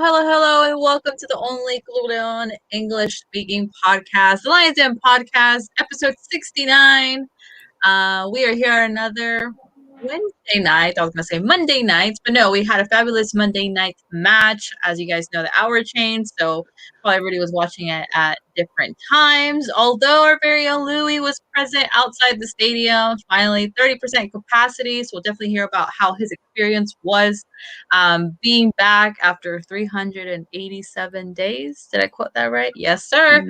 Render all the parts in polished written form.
hello, and welcome to the only Glued English speaking podcast, the Lions Den podcast, episode 69. We are here another Wednesday night. I was going to say Monday night, but no, we had a fabulous Monday night match. As you guys know, the hour changed, so probably everybody was watching it at different times. Although our very own Louis was present outside the stadium, finally 30% capacity, so we'll definitely hear about how his experience was being back after 387 days. Did I quote that right? Yes, sir.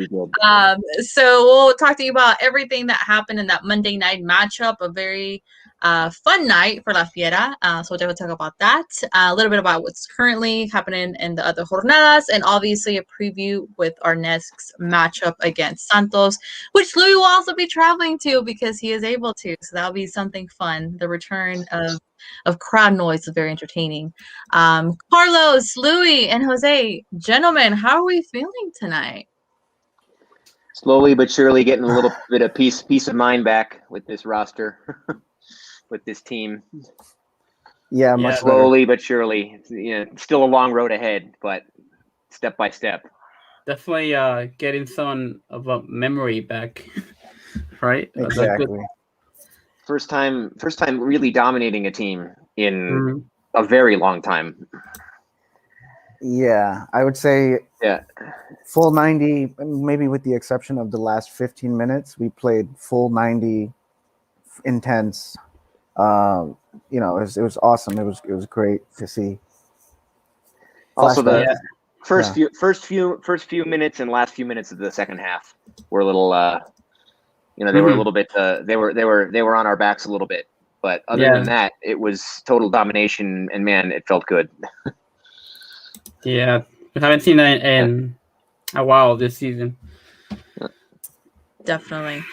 So we'll talk to you about everything that happened in that Monday night matchup, a very fun night for La Fiera. So we'll definitely talk about that. A little bit about what's currently happening in the other jornadas, and obviously a preview with our next matchup against Santos, which Louis will also be traveling to because he is able to. So that'll be something fun. The return of crowd noise is very entertaining. Carlos, Louis, and Jose, gentlemen, how are we feeling tonight? Slowly but surely getting a little bit of peace of mind back with this roster, with this team. Yeah, much slowly but surely. Still a long road ahead, but step by step. Definitely getting some of a memory back, right? Exactly. First time really dominating a team in a very long time. Yeah, I would say full 90, maybe with the exception of the last 15 minutes, we played full 90 intense. It was awesome. It was great to see. Also the first few minutes and last few minutes of the second half were a little they were a little bit they were on our backs a little bit, but other than that, it was total domination, and man, it felt good. Yeah, we haven't seen that in a while this season. Definitely.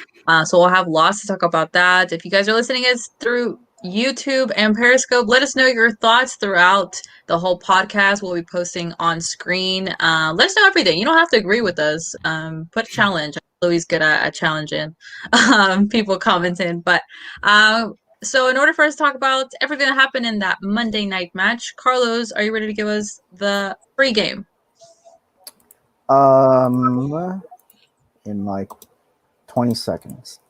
So we'll have lots to talk about that. If you guys are listening us through YouTube and Periscope, let us know your thoughts throughout the whole podcast. We'll be posting on screen. Let us know everything. You don't have to agree with us. Put a challenge. Louis good at challenging people commenting. But so in order for us to talk about everything that happened in that Monday night match, Carlos, are you ready to give us the pregame? In like 20 seconds.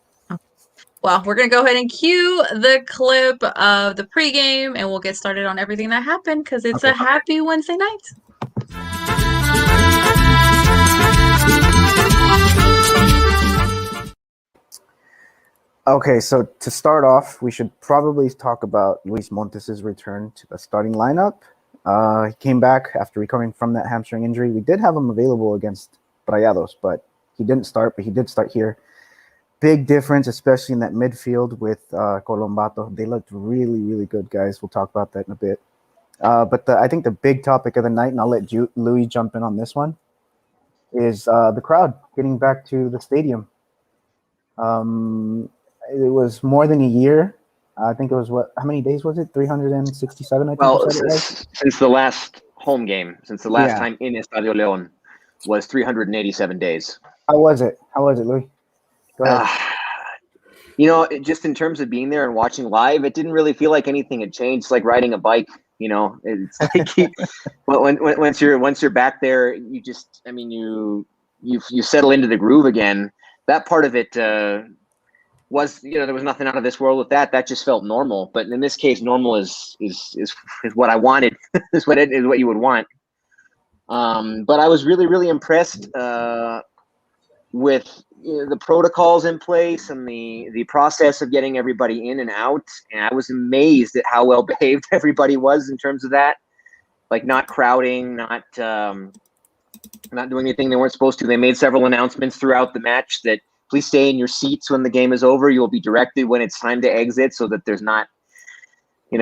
Well, we're going to go ahead and cue the clip of the pregame, and we'll get started on everything that happened because it's a happy Wednesday night. Okay, so to start off, we should probably talk about Luis Montes' return to the starting lineup. He came back after recovering from that hamstring injury. We did have him available against Rayados, but he didn't start, but he did start here. Big difference, especially in that midfield with Colombato. They looked really, really good, guys. We'll talk about that in a bit. But I think the big topic of the night, and I'll let Louis jump in on this one, is the crowd getting back to the stadium. It was more than a year. I think it was how many days was it? 367, I think. Well, since the last home game, since the last time in Estadio León was 387 days. How was it, Louis? Go ahead. Just in terms of being there and watching live, it didn't really feel like anything had changed. It's like riding a bike. It's like once you're back there, you just, you settle into the groove again. That part of it was, there was nothing out of this world with that. That just felt normal. But in this case, normal is what I wanted. is what you would want. But I was really, really impressed with the protocols in place and the process of getting everybody in and out. And I was amazed at how well behaved everybody was in terms of that, like not crowding, not doing anything they weren't supposed to. They made several announcements throughout the match that please stay in your seats when the game is over. You will be directed when it's time to exit, so that there's not,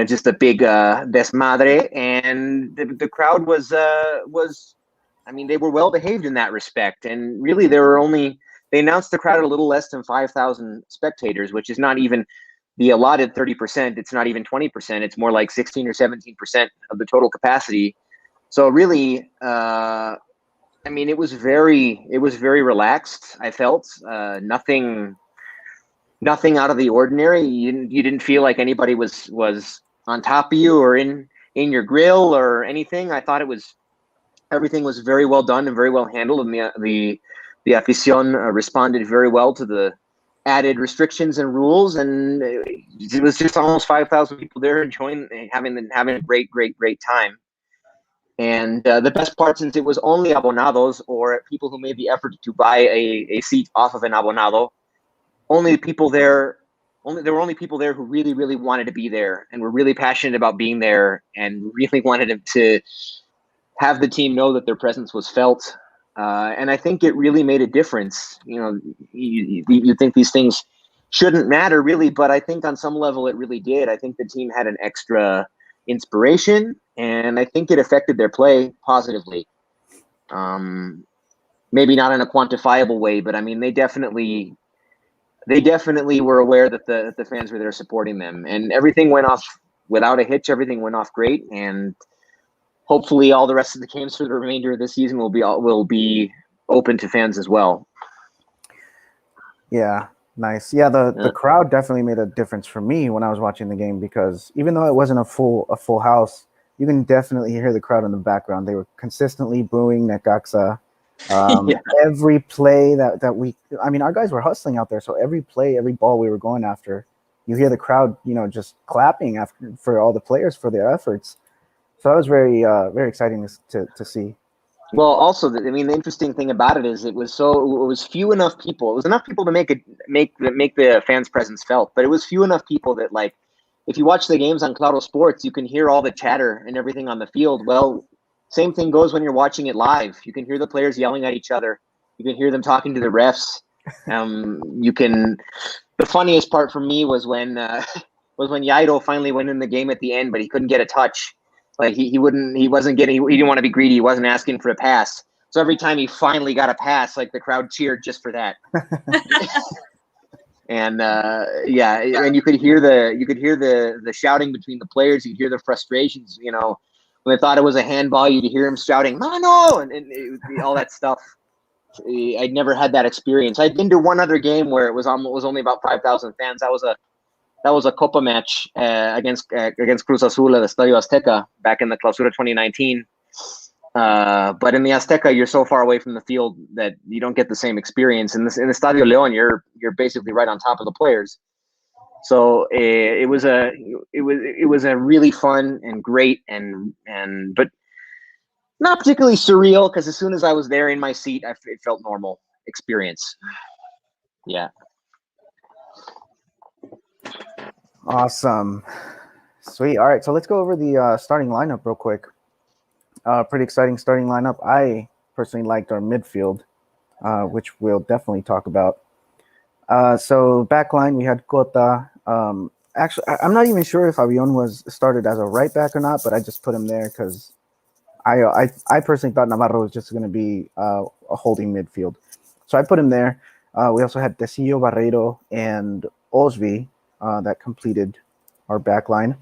just a big desmadre. And the crowd was, they were well behaved in that respect. And really, they announced the crowd at a little less than 5,000 spectators, which is not even the allotted 30%. It's not even 20%. It's more like 16 or 17% of the total capacity. So really, it was very relaxed. I felt nothing out of the ordinary. You didn't feel like anybody was on top of you or in your grill or anything. I thought it was Everything was very well done and very well handled, and the afición responded very well to the added restrictions and rules, and it was just almost 5,000 people there enjoying, having a great time. And the best part, since it was only abonados or people who made the effort to buy a seat off of an abonado, there were only people there who really wanted to be there and were really passionate about being there and really wanted to have the team know that their presence was felt. And I think it really made a difference. You know, you think these things shouldn't matter really, but I think on some level it really did. I think the team had an extra inspiration, and I think it affected their play positively. Maybe not in a quantifiable way, but I mean, they definitely were aware that the fans were there supporting them, and everything went off without a hitch. Everything went off great, and hopefully all the rest of the games for the remainder of the season will be open to fans as well. Yeah, nice. Yeah, the crowd definitely made a difference for me when I was watching the game, because even though it wasn't a full house, you can definitely hear the crowd in the background. They were consistently booing Necaxa. Every play that we, I mean, our guys were hustling out there, so every play, every ball we were going after, you hear the crowd, just clapping for all the players for their efforts. So that was very exciting to see. Well, also, I mean, the interesting thing about it is it was few enough people. It was enough people to make the fans' presence felt, but it was few enough people that, like, if you watch the games on Claro Sports, you can hear all the chatter and everything on the field. Well, same thing goes when you're watching it live. You can hear the players yelling at each other. You can hear them talking to the refs. The funniest part for me was when Jairo finally went in the game at the end, but he couldn't get a touch. Like he didn't want to be greedy. He wasn't asking for a pass. So every time he finally got a pass, like, the crowd cheered just for that. And and you could hear the shouting between the players. You could hear the frustrations. When they thought it was a handball, you'd hear him shouting "Mano!" and all that stuff. I'd never had that experience. I'd been to one other game where it was only about 5,000 fans. That was a Copa match against Cruz Azul at the Estadio Azteca back in the Clausura 2019. But in the Azteca, you're so far away from the field that you don't get the same experience. In the Estadio León, you're basically right on top of the players. So it was a really fun and great but not particularly surreal, because as soon as I was there in my seat, it felt normal experience. Yeah. Awesome. Sweet. All right, so let's go over the starting lineup real quick. Pretty exciting starting lineup. I personally liked our midfield, which we'll definitely talk about. So back line, we had Cota. Actually, I'm not even sure if Avion was started as a right back or not, but I just put him there because I personally thought Navarro was just going to be a holding midfield. So I put him there. We also had Tecillo, Barreiro, and Osvi that completed our back line.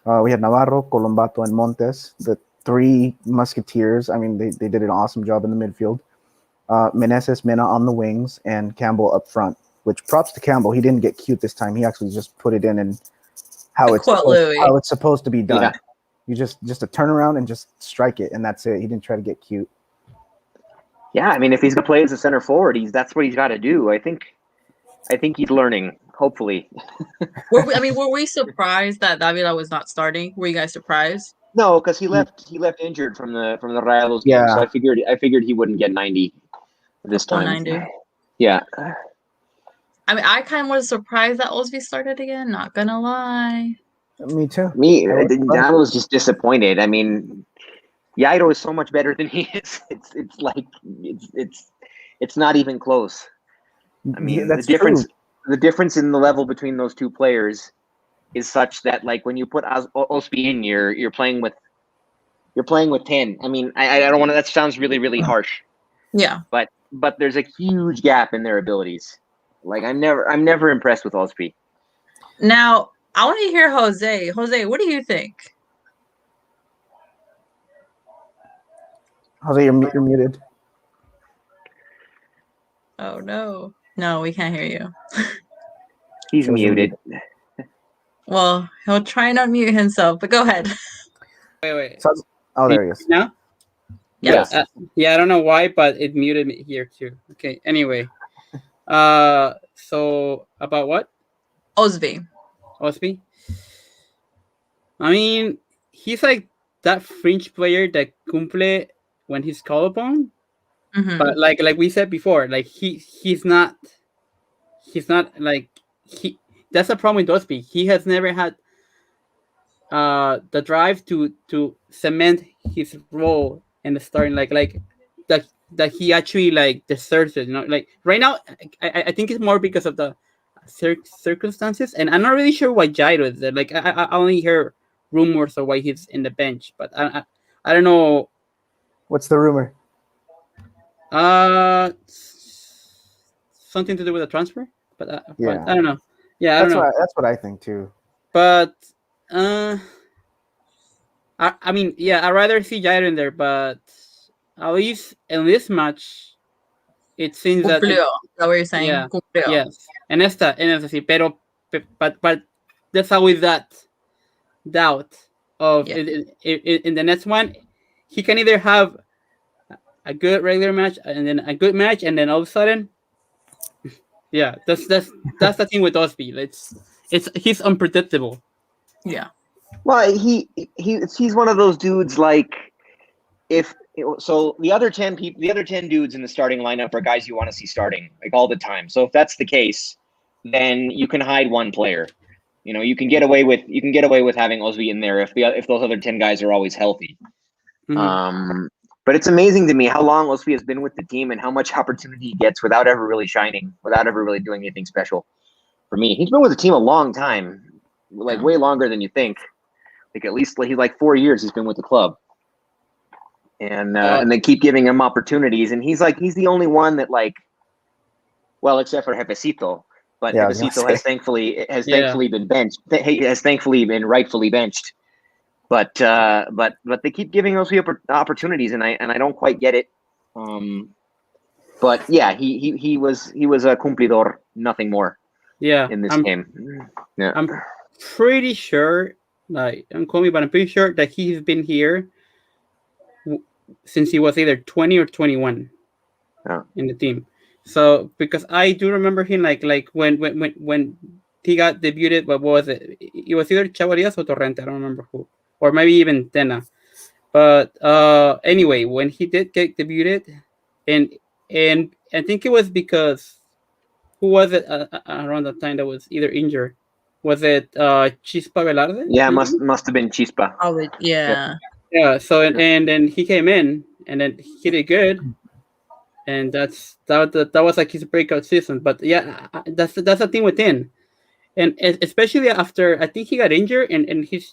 We had Navarro, Colombato, and Montes, the three musketeers. I mean, they did an awesome job in the midfield. Meneses, Mena on the wings, and Campbell up front, which props to Campbell. He didn't get cute this time. He actually just put it in and how it's supposed to be done. Yeah. You just a turnaround and just strike it, and that's it. He didn't try to get cute. Yeah, I mean, if he's gonna play as a center forward, that's what he's got to do. I think he's learning. Hopefully. Were we surprised that Davila was not starting? Were you guys surprised? No, because he left injured from the Rayados game, so I figured he wouldn't get 90 this time. 90. Yeah. I mean, I kind of was surprised that Osvi started again. Not gonna lie. Me too. I was just disappointed. I mean, Jairo is so much better than he is. It's like it's not even close. I mean, the difference in the level between those two players is such that, like, when you put Osvi in, you're playing with 10. I mean, I don't want to. That sounds really, really harsh. Yeah. But there's a huge gap in their abilities. Like, I'm never impressed with Osvi. Now, I want to hear Jose. Jose, what do you think? Jose, you're muted. Oh, no. No, we can't hear you. He's muted. Well, he'll try and unmute himself, but go ahead. Wait. So, there he is. Now? Yes. Yeah, I don't know why, but it muted me here too. Okay. Anyway, so about what? Osby. Osby. I mean, he's like that fringe player that cumple when he's called upon, Hmm. but like we said before, like he's not like he. That's the problem with Osby. He has never had the drive to cement his role in the starting, like that he actually like deserves it. Like right now, I think it's more because of the circumstances, and I'm not really sure why Jairo is there. Like I only hear rumors of why he's in the bench, but I don't know. What's the rumor? Uh, Something to do with the transfer, but Yeah. I don't know. Yeah, I don't know. That's what I think too. But uh. I mean, yeah, I'd rather see Jair in there, but at least in this match, it seems that Cumplió. Is that what you're saying? yeah, Cumplió. yes, en esta sí, pero but there's always that doubt of Yeah. in the next one, he can either have a good regular match and then a good match, and then all of a sudden, yeah, that's the thing with Osby. He's unpredictable. Yeah. Well, he's one of those dudes like so the other 10 people, the other 10 dudes in the starting lineup are guys you want to see starting like all the time. So if that's the case, then you can hide one player. You can get away with having Osby in there if those other 10 guys are always healthy. Mm-hmm. But it's amazing to me how long Osby has been with the team and how much opportunity he gets without ever really shining, without ever really doing anything special. For me, he's been with the team a long time, like way longer than you think. Like at least he's like 4 years he's been with the club, and they keep giving him opportunities, and he's the only one that well, except for Jefecito, but Yeah, Jefecito has thankfully been benched. He has thankfully been rightfully benched, but they keep giving those opportunities, and I don't quite get it. But yeah, he was a cumplidor, nothing more. Yeah, in this game. Yeah, I'm pretty sure. Like, don't quote me, but I'm pretty sure that he's been here since he was either 20 or 21 in the team. So because I do remember him like when he got debuted, what was it? It was either Chavarrías or Torrente, I don't remember who, or maybe even Tena. But anyway, when he did get debuted, and I think it was because who was it around that time that was either injured? Was it Chispa Velarde? Yeah, must have been Chispa. Probably, yeah. Yeah. So and then he came in and then he did good, and that was like his breakout season. But yeah, that's the thing with him, and especially after I think he got injured and he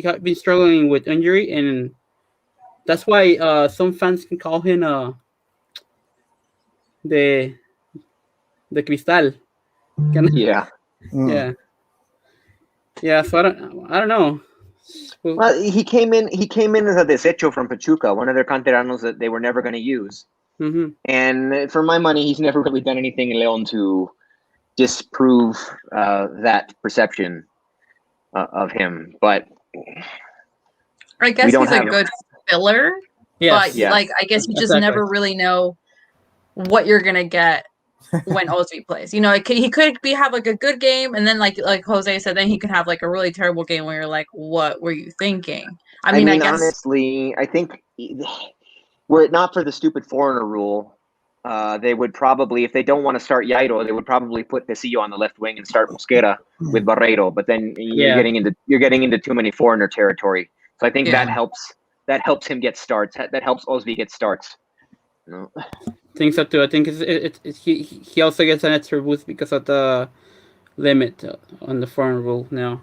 had been struggling with injury, and that's why some fans can call him the Cristal. Yeah. Yeah. Yeah, so I don't know. Well, he came in as a desecho from Pachuca, one of their canteranos that they were never going to use. Mm-hmm. And for my money, he's never really done anything in León to disprove that perception of him. But I guess he's a good filler. Yes. But like, I guess you just never really know what you're gonna get when Osby plays. He could have like a good game, and then like Jose said, then he could have like a really terrible game where you're like, what were you thinking? I mean, I guess honestly, I think were it not for the stupid foreigner rule, they would probably, if they don't want to start Jairo, they would probably put Tecillo on the left wing and start Mosquera with Barreiro. But then you're getting into too many foreigner territory. So I think that helps him get starts. That helps Osby get starts. I think so too. I think he also gets an extra boost because of the limit on the foreign rule now.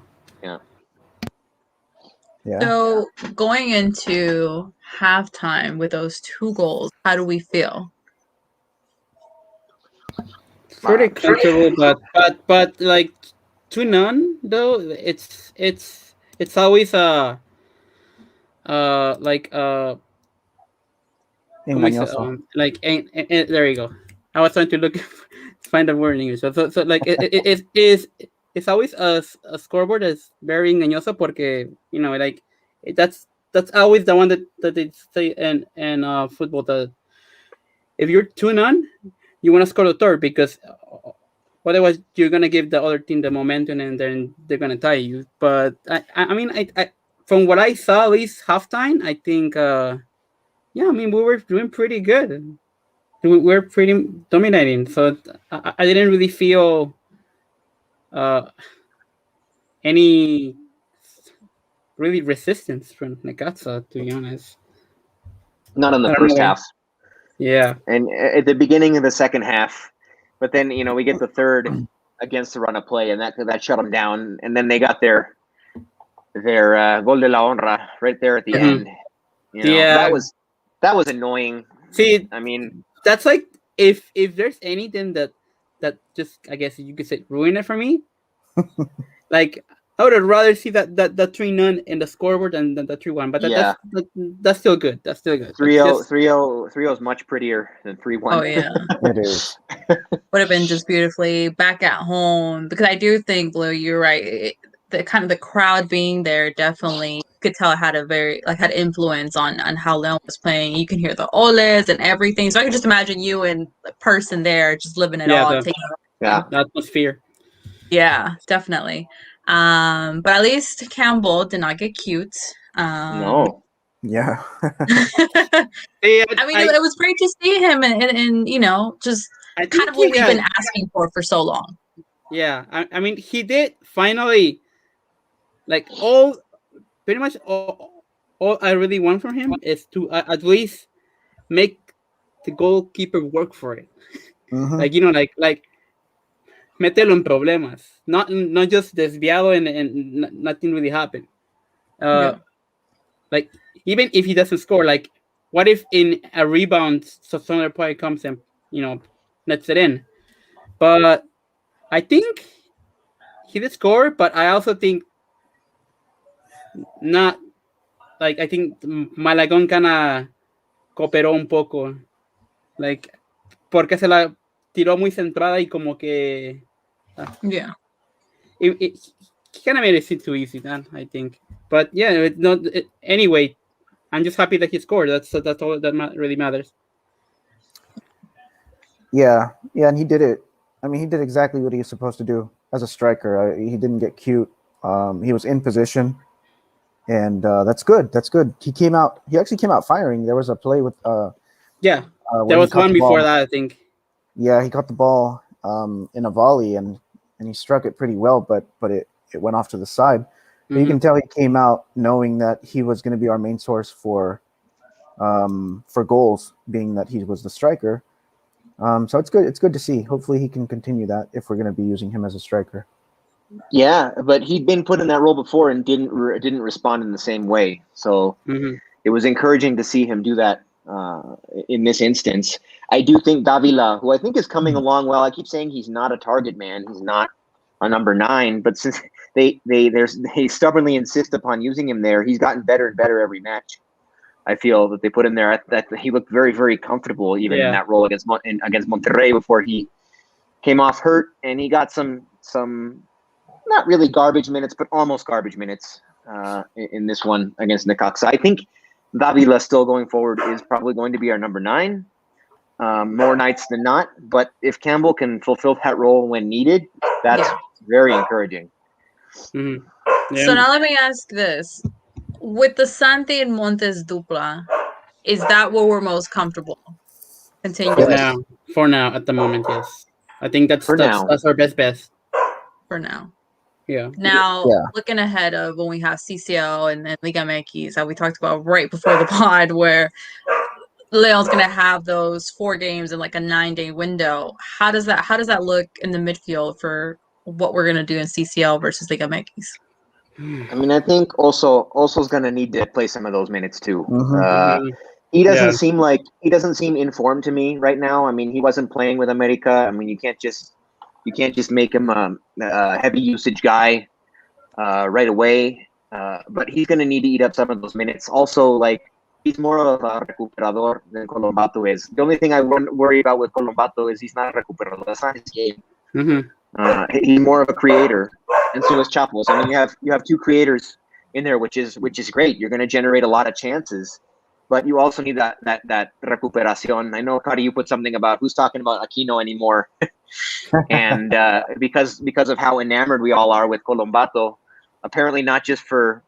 Yeah. So going into halftime with those 2 goals, how do we feel? Pretty comfortable, but like 2-0 though. It's always there you go. I was trying to find the word in English. So like it's always a scoreboard that's very engañoso porque like that's that's always the one that they say in football, that if you're 2-0, you want to score the third, because otherwise you're gonna give the other team the momentum and then they're gonna tie you. But I mean, I from what I saw, at least halftime, I think yeah, I mean, we were doing pretty good. We're pretty dominating, so I didn't really feel any really resistance from Necaxa, to be honest. Not in the I don't first know. half, Yeah, and at the beginning of the second half. But then we get the third against the run of play, and that shut them down. And then they got their gol de la honra right there at the end. Yeah. That was annoying. See, I mean, that's like, if there's anything that just, I guess you could say, ruin it for me. Like, I would rather see that 3-0 in the scoreboard than the 3-1. But that's still good. That's still good. 3-0 is much prettier than 3-1. Oh yeah, It is. would have been just beautifully back at home, because I do think, Blue, you're right. The kind of the crowd being there definitely, you could tell it had had influence on how Leon was playing. You can hear the oles and everything. So I could just imagine you and the person there just living it all. The atmosphere. Yeah, definitely. But at least Campbell did not get cute. No. Yeah. I mean, it was great to see him, and just kind of what we've been asking for so long. Yeah, I mean, he did finally, like, pretty much all I really want from him is to at least make the goalkeeper work for it. Mm-hmm. Like mételo en problemas, not just desviado and nothing really happened. Like, even if he doesn't score, like, what if in a rebound, so some other player comes and nets it in? But I think he did score, but I also think not. Like, I think Malagón kinda cooperó un poco, like, porque se la tiró muy centrada y como que he kind of made it seem too easy, then, I think. But yeah, anyway, I'm just happy that he scored. That's all that really matters. Yeah, and he did it. I mean, he did exactly what he was supposed to do as a striker. He didn't get cute. He was in position, and that's good. That's good. He actually came out firing. There was a play with there was one before that, I think. Yeah, he caught the ball in a volley, and he struck it pretty well, but it went off to the side. But you can tell he came out knowing that he was going to be our main source for goals, being that he was the striker. So it's good. It's good to see. Hopefully he can continue that if we're going to be using him as a striker. Yeah, but he'd been put in that role before and didn't respond in the same way. So it was encouraging to see him do that in this instance. I do think Davila, who I think is coming along well, I keep saying he's not a target man. He's not a number 9, but since they stubbornly insist upon using him there, he's gotten better and better every match. I feel that they put him there. That he looked very, very comfortable even in that role against Monterrey before he came off hurt, and he got some not really garbage minutes, but almost garbage minutes in this one against Necaxa. I think Davila still going forward is probably going to be our number 9 more nights than not. But if Campbell can fulfill that role when needed, that's very encouraging. So now let me ask this. With the Santi and Montes dupla, is that what we're most comfortable continuing? For now, at the moment, yes. I think that's our best. For now. Yeah. Now, looking ahead of when we have CCL and then Liga MX, that we talked about right before the pod, where Leon's going to have those 4 games in like a 9-day window. How does that look in the midfield for what we're going to do in CCL versus Liga MX? I mean, I think Oso's going to need to play some of those minutes too. He doesn't seem informed to me right now. I mean, he wasn't playing with America. I mean, you can't just make him a heavy usage guy right away. But he's going to need to eat up some of those minutes. Also, like, he's more of a recuperador than Colombato is. The only thing I worry about with Colombato is he's not a recuperador. That's not his game. He's more of a creator, and so is Chapos. I mean, you have 2 creators in there, which is great. You're going to generate a lot of chances, but you also need that recuperación. I know, Cody, you put something about who's talking about Aquino anymore, and because of how enamored we all are with Colombato, apparently not just for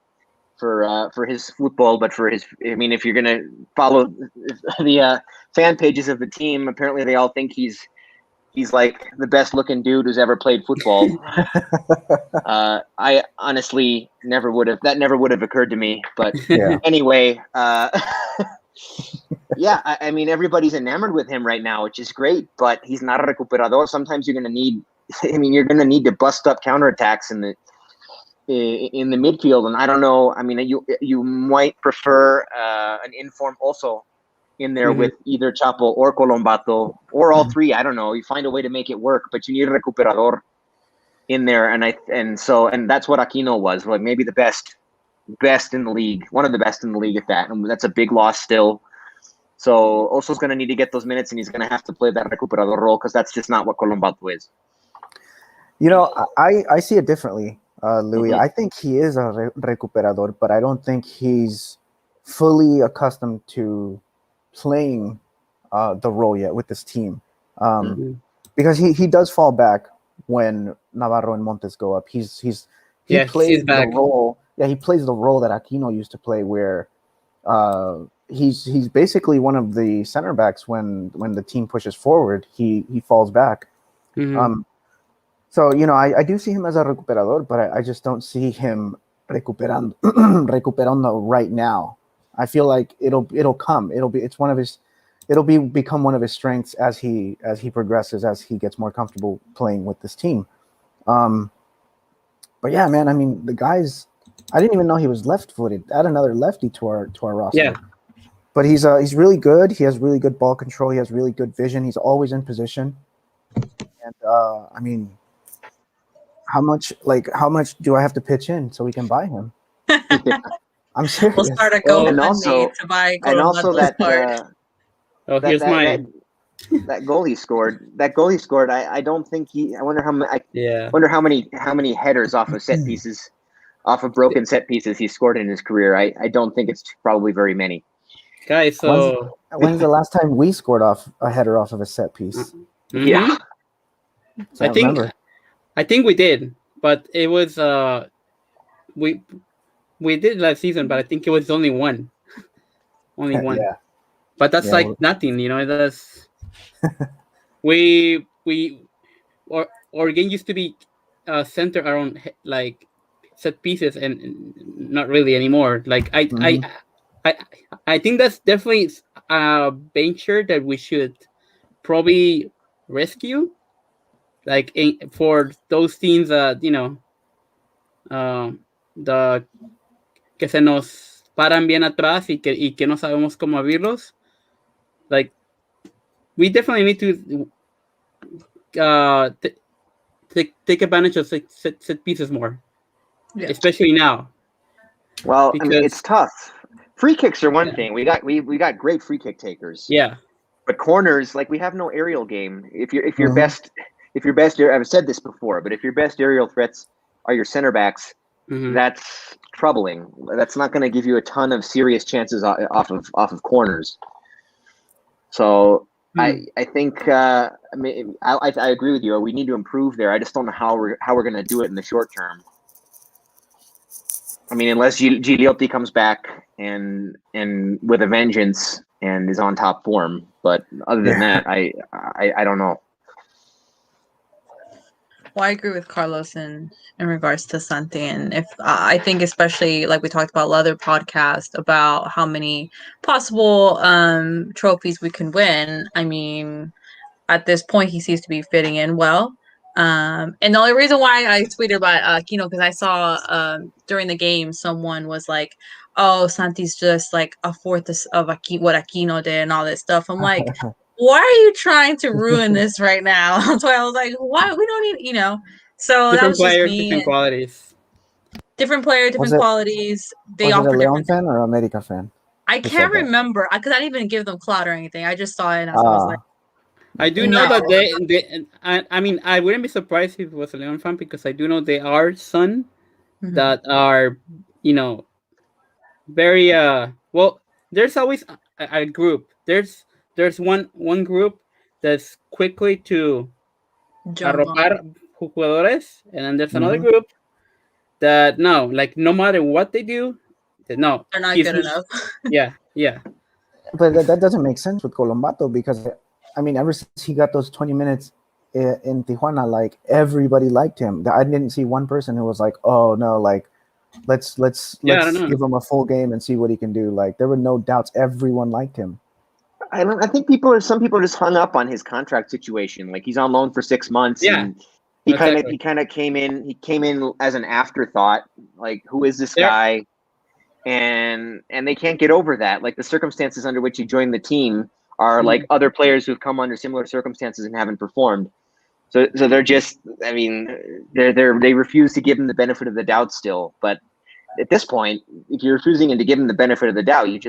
his football, but for his. I mean, if you're going to follow the fan pages of the team, apparently they all think he's like the best looking dude who's ever played football. I honestly never would have occurred to me. But anyway, yeah, I mean, everybody's enamored with him right now, which is great, but he's not a recuperador. Sometimes you're going to need to bust up counterattacks in the midfield. And I don't know. I mean, you might prefer an informed also in there with either Chapo or Colombato or all three. I don't know. You find a way to make it work, but you need a recuperador in there. And that's what Aquino was. Like maybe the best in the league, one of the best in the league at that. And that's a big loss still. So Oso's going to need to get those minutes, and he's going to have to play that recuperador role because that's just not what Colombato is. You know, I see it differently, Louis. I think he is a recuperador, but I don't think he's fully accustomed to playing the role yet with this team, because he does fall back when Navarro and Montes go up. He plays the role. Yeah, he plays the role that Aquino used to play, where he's basically one of the center backs when the team pushes forward. He falls back. So you know, I do see him as a recuperador, but I just don't see him recuperando right now. I feel like it'll come. It'll become one of his strengths as he progresses, as he gets more comfortable playing with this team. But yeah, man, I mean, the guys, I didn't even know he was left-footed. Add another lefty to our roster. Yeah. But he's really good. He has really good ball control. He has really good vision. He's always in position. And I mean, how much do I have to pitch in so we can buy him? I'm serious. We'll start a GoFundMe to buy Colomato's part. Here's mine. That goal he scored. I don't think I wonder how many headers off of set pieces, off of broken set pieces he scored in his career. I don't think it's probably very many. Guys, so when's the last time we scored off a header off of a set piece? Yeah, I think we did, but it was we did last season, but I think it was only one. Yeah. But that's like nothing, you know. That's our game used to be centered around like set pieces, and not really anymore. Like I think that's definitely a venture that we should probably rescue, like for those teams that the que se nos paran bien atrás y que no sabemos cómo abrirlos. Like, we definitely need to take advantage of set pieces more, especially now. Well, I mean, it's tough. Free kicks are one thing. We got great free kick takers. Yeah, but corners, like, we have no aerial game. If your best, I've said this before, but if your best aerial threats are your center backs, that's troubling. That's not going to give you a ton of serious chances off of corners. So I think I agree with you. We need to improve there. I just don't know how we're going to do it in the short term. I mean, unless Gigliotti comes back and with a vengeance and is on top form. But other than that, I don't know. Well, I agree with Carlos in regards to Santi, and if I think especially like we talked about other podcast about how many possible trophies we can win. I mean, at this point, he seems to be fitting in well. And the only reason why I tweeted about Aquino, because I saw during the game someone was like, "Oh, Santi's just like a fourth of what Aquino did," and all that stuff. I'm like, why are you trying to ruin this right now? That's why I was like, why? We don't need, So different that was players, just me. Different qualities. Different player, different qualities. They offer different. Was it a Leon fan or America fan? I can't remember because I didn't even give them clout or anything. I just saw it and I was like, I do know that they I mean, I wouldn't be surprised if it was a Leon fan because I do know they are son that are, very well. There's always a group. There's one group that's quickly to Jump on. arropar jugadores, and then there's another Mhm. group that no, like no matter what they do, no, They're not good enough. yeah, yeah, But that doesn't make sense with Colombato because, I mean, ever since he got those 20 minutes in Tijuana, like everybody liked him. I didn't see one person who was like, "Oh no, like let's yeah. I don't know. give him a full game and see what he can do." Like there were no doubts. Everyone liked him. I think some people are just hung up on his contract situation. Like he's on loan for 6 months, Yeah, and he exactly. kind of came in as an afterthought. Like, who is this There- guy? And they can't get over that. Like the circumstances under which he joined the team are like other players who've come under similar circumstances and haven't performed. So they're just, I mean, they refuse to give him the benefit of the doubt still. But at this point, if you're refusing to give him the benefit of the doubt, you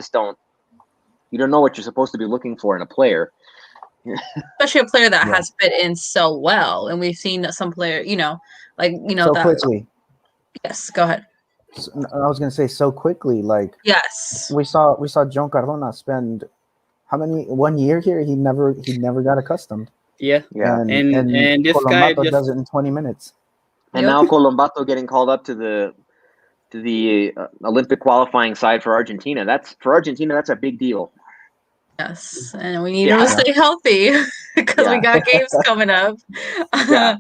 don't know what you're supposed to be looking for in a player. Especially a player that Yeah. has fit in so well. And we've seen some player, So that quickly. yes, go ahead. I was gonna say so quickly. Like Yes. we saw John Cardona spend how many 1 year here? He never got accustomed. yeah, Yeah. and this guy Colombato just does it in 20 minutes. And Yep. now Colombato getting called up to the Olympic qualifying side for Argentina. That's a big deal. Yes. And we need him to stay healthy because we got games coming up. Yeah.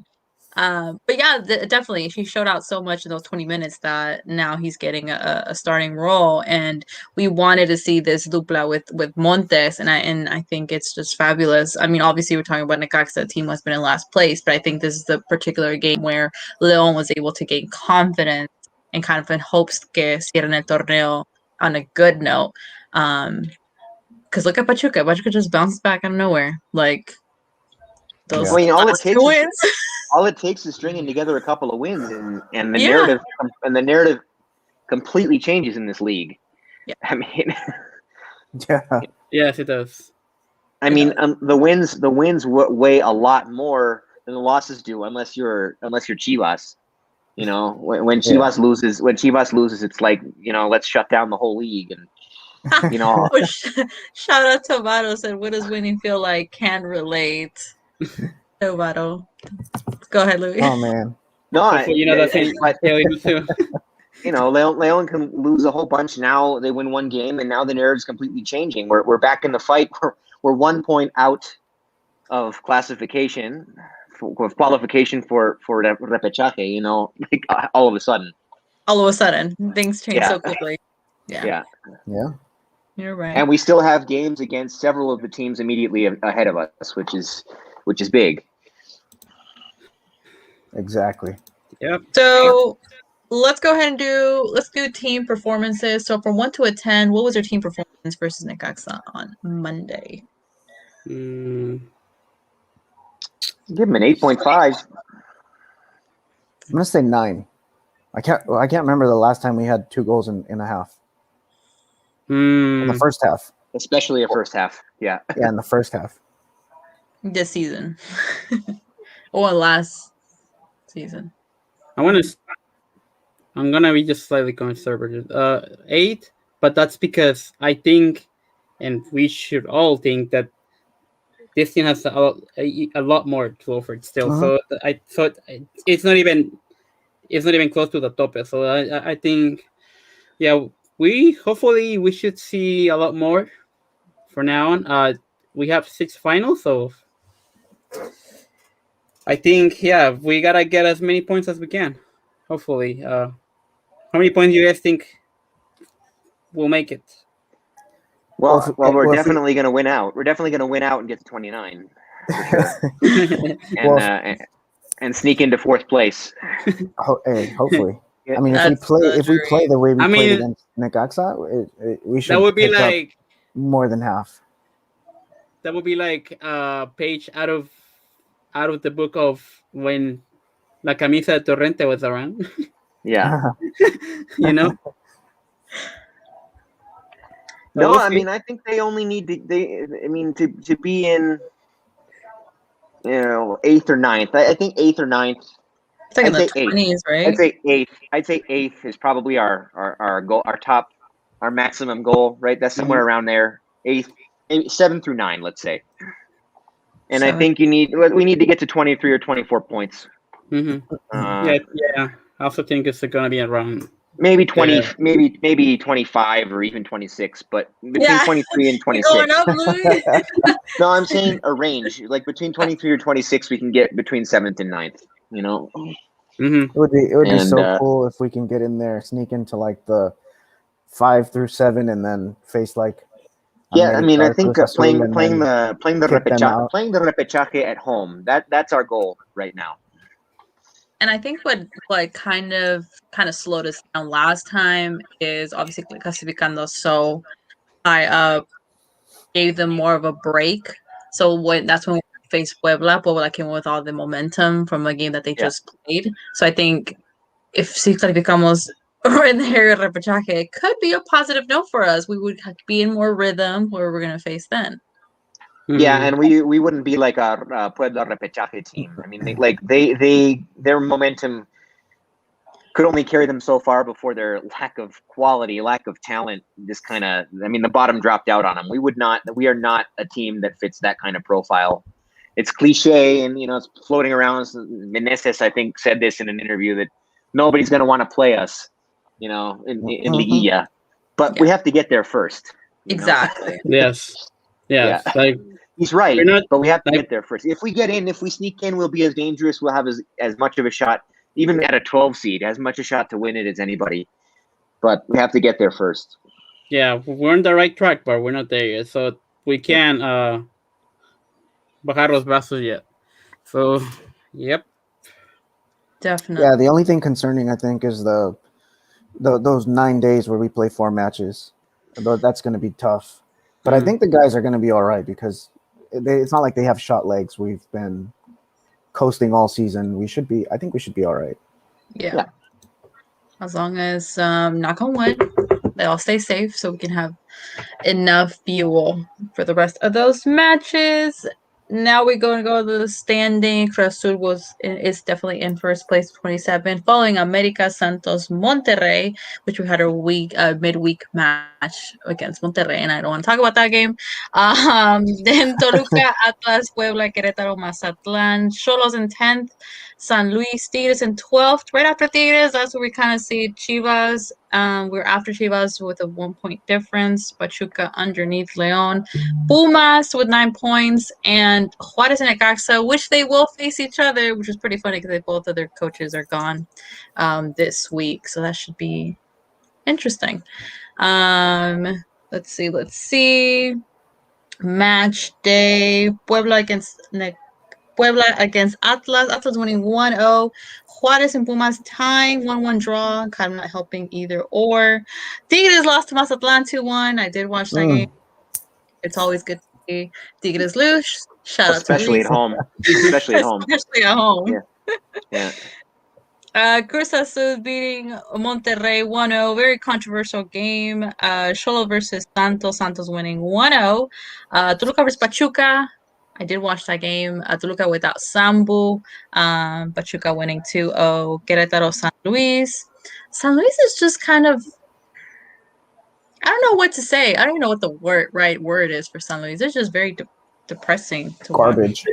But yeah, definitely, he showed out so much in those 20 minutes that now he's getting a starting role, and we wanted to see this dupla with Montes, and I think it's just fabulous. I mean, obviously, we're talking about Necaxa, the team has been in last place, but I think this is the particular game where Leon was able to gain confidence and kind of in hopes que cierren el torneo on a good note. Because look at Pachuca. Pachuca just bounced back out of nowhere. Like those I mean, all last two wins. All it takes is stringing together a couple of wins, and the narrative completely changes in this league. Yeah. I mean, Yeah. yes, it does. I mean, the wins weigh a lot more than the losses do, unless you're Chivas. You know, when Chivas loses, it's like, let's shut down the whole league, and Shout out to Vado said, "What does winning feel like? Can relate." So Vado, go ahead, Louis. Oh man. No, That's too. Leon can lose a whole bunch. Now they win one game, and now the narrative's completely changing. We're back in the fight. We're 1 point out of classification, for qualification for repechaje. Like all of a sudden. All of a sudden, things change so quickly. Yeah. You're right. And we still have games against several of the teams immediately ahead of us, which is big. Exactly. Yep. So let's go ahead and do team performances. So from 1 to 10, what was your team performance versus Necaxa on Monday? Give him an 8.5. I'm gonna say 9. I can't remember the last time we had 2 goals in a half. In the first half. Especially a first half. Yeah. Yeah, in the first half. This season. Or last season. I'm gonna be just slightly conservative. 8, but that's because I think, and we should all think, that this team has a lot more to offer still. Uh-huh. So it's not even close to the top. So I think, hopefully we should see a lot more for now on. We have 6 finals, so I think we gotta get as many points as we can. Hopefully, how many points do you guys think we'll make it? Well, we're definitely going to win out. We're definitely going to win out and get to 29, for sure. And sneak into 4th place. Hopefully. I mean, if we play the way we played against Necaxa, we should. That would be like more than half. That would be like a page out of the book of when La Camisa de Torrente was around. Yeah. No, I mean, I think they only need to be in, 8th or 9th. I think 8th or 9th It's like in I'd the say eighth. 20s, right? I'd say eighth is probably our goal, our maximum goal, right? That's somewhere around there. Eighth, maybe 7 through 9, let's say. And I think we need to get to 23 or 24 points. Mm-hmm. Yeah. I also think it's going to be around maybe 20, maybe 25 or even 26, but between 23 and 26. Going up, Louis? No, I'm saying a range, like between 23 or 26, we can get between 7th and 9th. You know. Mm-hmm. It would be so cool if we can get in there, sneak into like the 5 through 7, and then face like. Yeah, I mean, I think playing the repechaje, repechaje at home. That's our goal right now. And I think what kind of slowed us down last time is obviously clasificando so high up gave them more of a break. So that's when we faced Puebla came with all the momentum from a game that they just played. So I think if si clasificamos in the area of repechaje, it could be a positive note for us. We would be in more rhythm where we're going to face then. Yeah, and we wouldn't be like a Puebla repechaje team. I mean, their momentum could only carry them so far before their lack of quality, lack of talent, just kind of. I mean, the bottom dropped out on them. We are not a team that fits that kind of profile. It's cliche, and it's floating around. Meneses, I think, said this in an interview that nobody's going to want to play us, in Liguilla, but we have to get there first. Exactly. Yes. Yeah. Like, he's right, but we have to get there first. If we sneak in, we'll be as dangerous. We'll have as much of a shot, even at a 12 seed, as much a shot to win it as anybody. But we have to get there first. Yeah, we're on the right track, but we're not there yet. So we can't bajar los brazos yet. So, yep. Definitely. Yeah, the only thing concerning, I think, is those 9 days where we play 4 matches. That's going to be tough. But I think the guys are going to be all right because it's not like they have shot legs. We've been coasting all season. I think we should be all right. Yeah. As long as, knock on wood, they all stay safe so we can have enough fuel for the rest of those matches. Now we're going to go to the standing. Cruz Azul is definitely in first place, 27, following America, Santos, Monterrey, which we had a midweek match against Monterrey, and I don't want to talk about that game. Then Toluca, Atlas, Puebla, Querétaro, Mazatlán, Xolos in 10th, San Luis, Tigres in 12th. Right after Tigres, that's where we kind of see Chivas. We're after Chivas with a 1-point difference. Pachuca underneath León. Pumas with 9 points. And Juárez and Necaxa, which they will face each other, which is pretty funny because both of their coaches are gone this week. So that should be interesting. Let's see. Match day. Puebla against Atlas. Atlas winning 1-0. Juárez and Pumas tying 1-1 draw. Kind of not helping either or. Tigres lost to Mazatlán 2-1. I did watch that game. It's always good to see Tigres lose. Shout out to Especially at home. Especially at home. Yeah. Cruz Azul beating Monterrey 1-0. Very controversial game. Xolo versus Santos. Santos winning 1-0. Toluca versus Pachuca. I did watch that game. Toluca without Sambu. Pachuca winning 2-0. Querétaro, San Luis. San Luis is just kind of, I don't know what to say. I don't even know what the right word is for San Luis. It's just very depressing to garbage.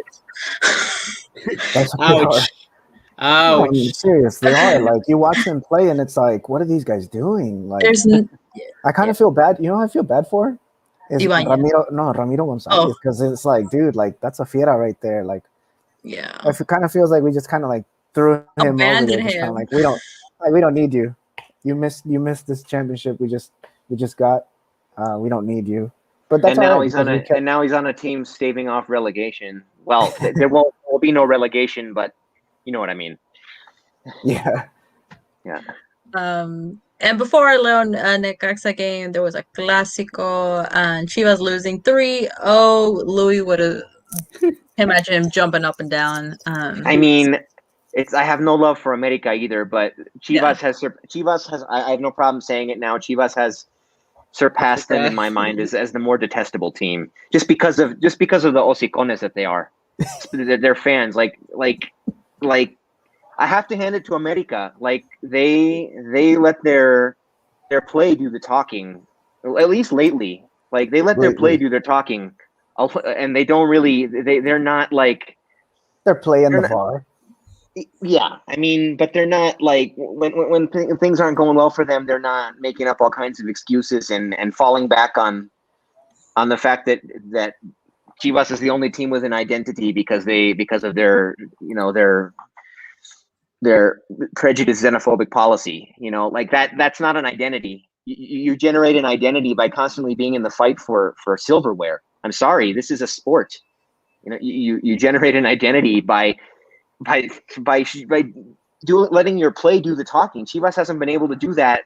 That's Ouch. No, I mean, serious, they are. Like, you watch them play, and it's like, what are these guys doing? Like, I kind of feel bad. You know who I feel bad for? Ramiro Gonzalez, because it's like, dude, like, that's a Fiera right there. Like, it kind of feels like we just kind of like threw him over there, just kind of like, we don't need you. You missed this championship. We just got. We don't need you. But that's now he's on a team staving off relegation. Well, there won't be no relegation, but you know what I mean. Yeah. And before our Leon Necaxa game, there was a Clásico, and Chivas losing 3-0. Louis would have imagine him jumping up and down. I mean, I have no love for America either, but Chivas has. I have no problem saying it now. Chivas has surpassed them in my mind as the more detestable team, just because of the hocicones that they are. They're fans, like I have to hand it to America. Like they let their play do the talking, at least lately. Like they let their play do their talking, and they don't really. They're not like they're playing the VAR. Yeah, I mean, but they're not like when things aren't going well for them, they're not making up all kinds of excuses and falling back on the fact that Chivas is the only team with an identity because of their their prejudiced xenophobic policy. Like that's not an identity. You generate an identity by constantly being in the fight for silverware. I'm sorry, this is a sport. You generate an identity by letting your play do the talking. Chivas hasn't been able to do that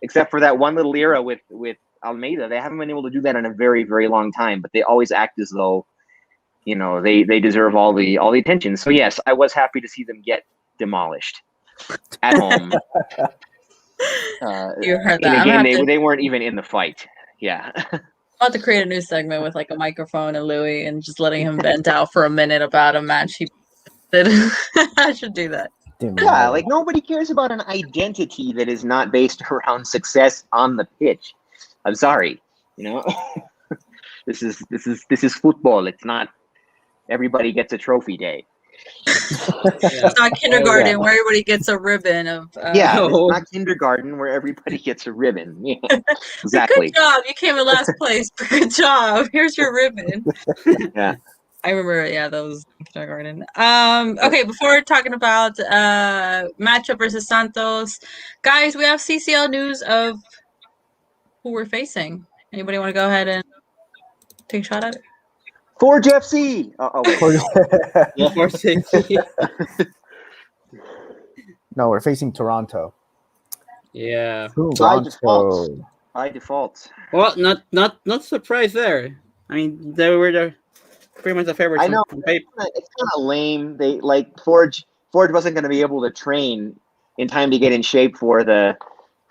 except for that one little era with Almeida. They haven't been able to do that in a very, very long time, but they always act as though, they deserve all the attention. So yes, I was happy to see them get demolished at home. You heard and that. again, they weren't even in the fight. Yeah. I'm about to create a new segment with like a microphone and Louis and just letting him vent out for a minute about a match he did. I should do that. Yeah, like nobody cares about an identity that is not based around success on the pitch. I'm sorry, this is football. It's not everybody gets a trophy day. It's not kindergarten where everybody gets a ribbon of. It's not kindergarten where everybody gets a ribbon. Yeah, exactly. Good job, you came in last place. Good job. Here's your ribbon. Yeah. I remember, that was kindergarten. Okay, before talking about matchup versus Santos, guys, we have CCL news of who we're facing. Anybody want to go ahead and take a shot at it? Forge FC. No, we're facing Toronto. Yeah. By default. Well, not surprised there. I mean, they were pretty much the favorites. I know. It's kind of lame. They Forge wasn't going to be able to train in time to get in shape for the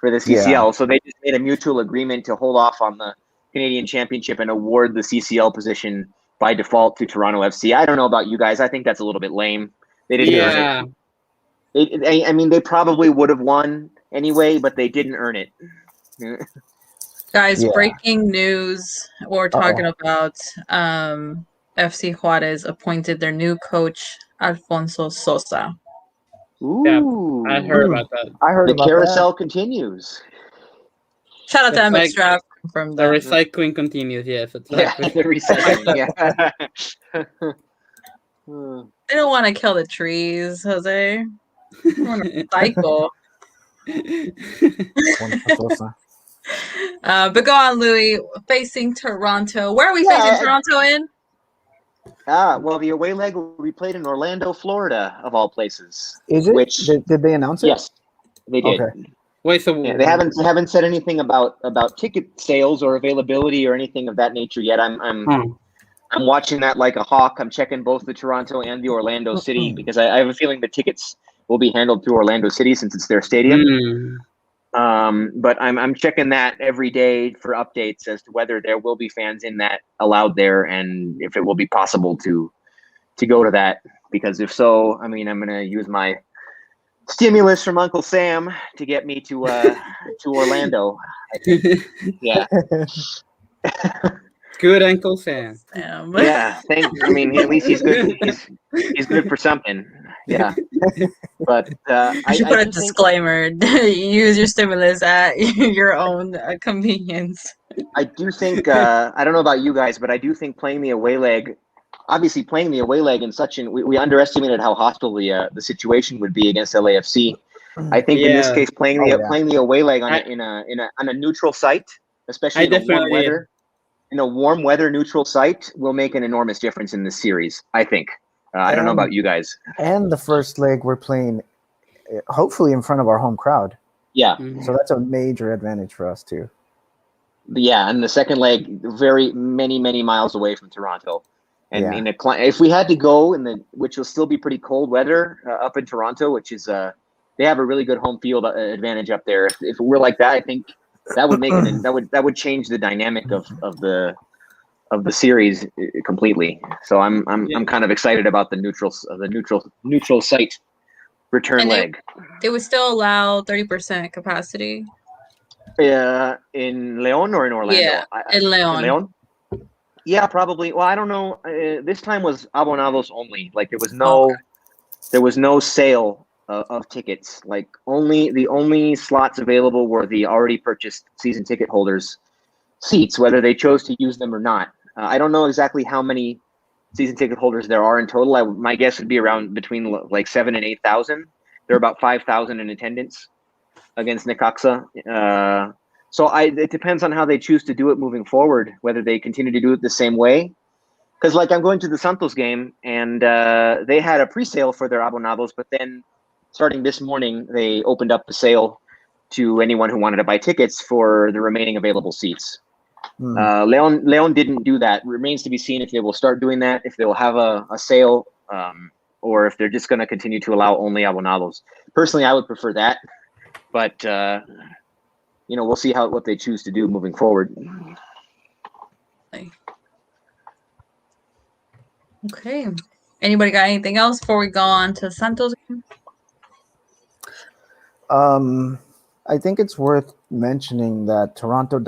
CCL, so they just made a mutual agreement to hold off on the Canadian Championship and award the CCL position by default to Toronto FC. I don't know about you guys. I think that's a little bit lame. They didn't earn it. I mean, they probably would have won anyway, but they didn't earn it. Guys, breaking news. We're talking about FC Juarez appointed their new coach, Alfonso Sosa. Ooh. Yeah, I heard about that. The carousel continues. Shout out to MX Draft from the recycling continues. Yes, exactly. The recycling. They don't want to kill the trees, Jose. They want to cycle. But go on, Louis. Facing Toronto. Where are we facing Toronto in? Well, the away leg will be played in Orlando, Florida, of all places. Is it? Did they announce it? Yes, they did. Okay. Wait, so they haven't said anything about ticket sales or availability or anything of that nature yet. I'm watching that like a hawk. I'm checking both the Toronto and the Orlando City because I have a feeling the tickets will be handled through Orlando City since it's their stadium. But I'm checking that every day for updates as to whether there will be fans in that allowed there and if it will be possible to go to that. Because if so, I mean, I'm going to use my stimulus from Uncle Sam to get me to Orlando. Yeah. Good Uncle Sam. Yeah, thanks. I mean, at least he's good. He's good for something. Yeah, but you should put a disclaimer. Use your stimulus at your own convenience. I do think I don't know about you guys, but I do think playing the away leg in such we underestimated how hostile the situation would be against LAFC. I think in this case playing the away leg on a neutral site, especially in warm weather. In a warm weather neutral site will make an enormous difference in this series, I think. I don't know about you guys. And the first leg we're playing, hopefully in front of our home crowd. Yeah. So that's a major advantage for us too. Yeah, and the second leg, very many miles away from Toronto. And if we had to go which will still be pretty cold weather up in Toronto, which is they have a really good home field advantage up there. If it were like that, I think that would make that would change the dynamic of the series completely. So I'm kind of excited about the neutral site return And leg. They would still allow 30% capacity. In Leon or in Orlando? Yeah, in Leon. In Leon? Yeah, probably. Well, I don't know. This time was abonados only. Like there was no sale of tickets. Like the only slots available were the already purchased season ticket holders' seats, whether they chose to use them or not. I don't know exactly how many season ticket holders there are in total. My guess would be around between like 7,000 and 8,000. There are about 5,000 in attendance against Necaxa. So it depends on how they choose to do it moving forward, whether they continue to do it the same way. Because like I'm going to the Santos game, and they had a pre-sale for their abonados, but then starting this morning, they opened up the sale to anyone who wanted to buy tickets for the remaining available seats. Leon didn't do that. Remains to be seen if they will start doing that, if they will have a sale, or if they're just going to continue to allow only abonados. Personally, I would prefer that, but we'll see what they choose to do moving forward. Okay. Anybody got anything else before we go on to Santos game? I think it's worth mentioning that Toronto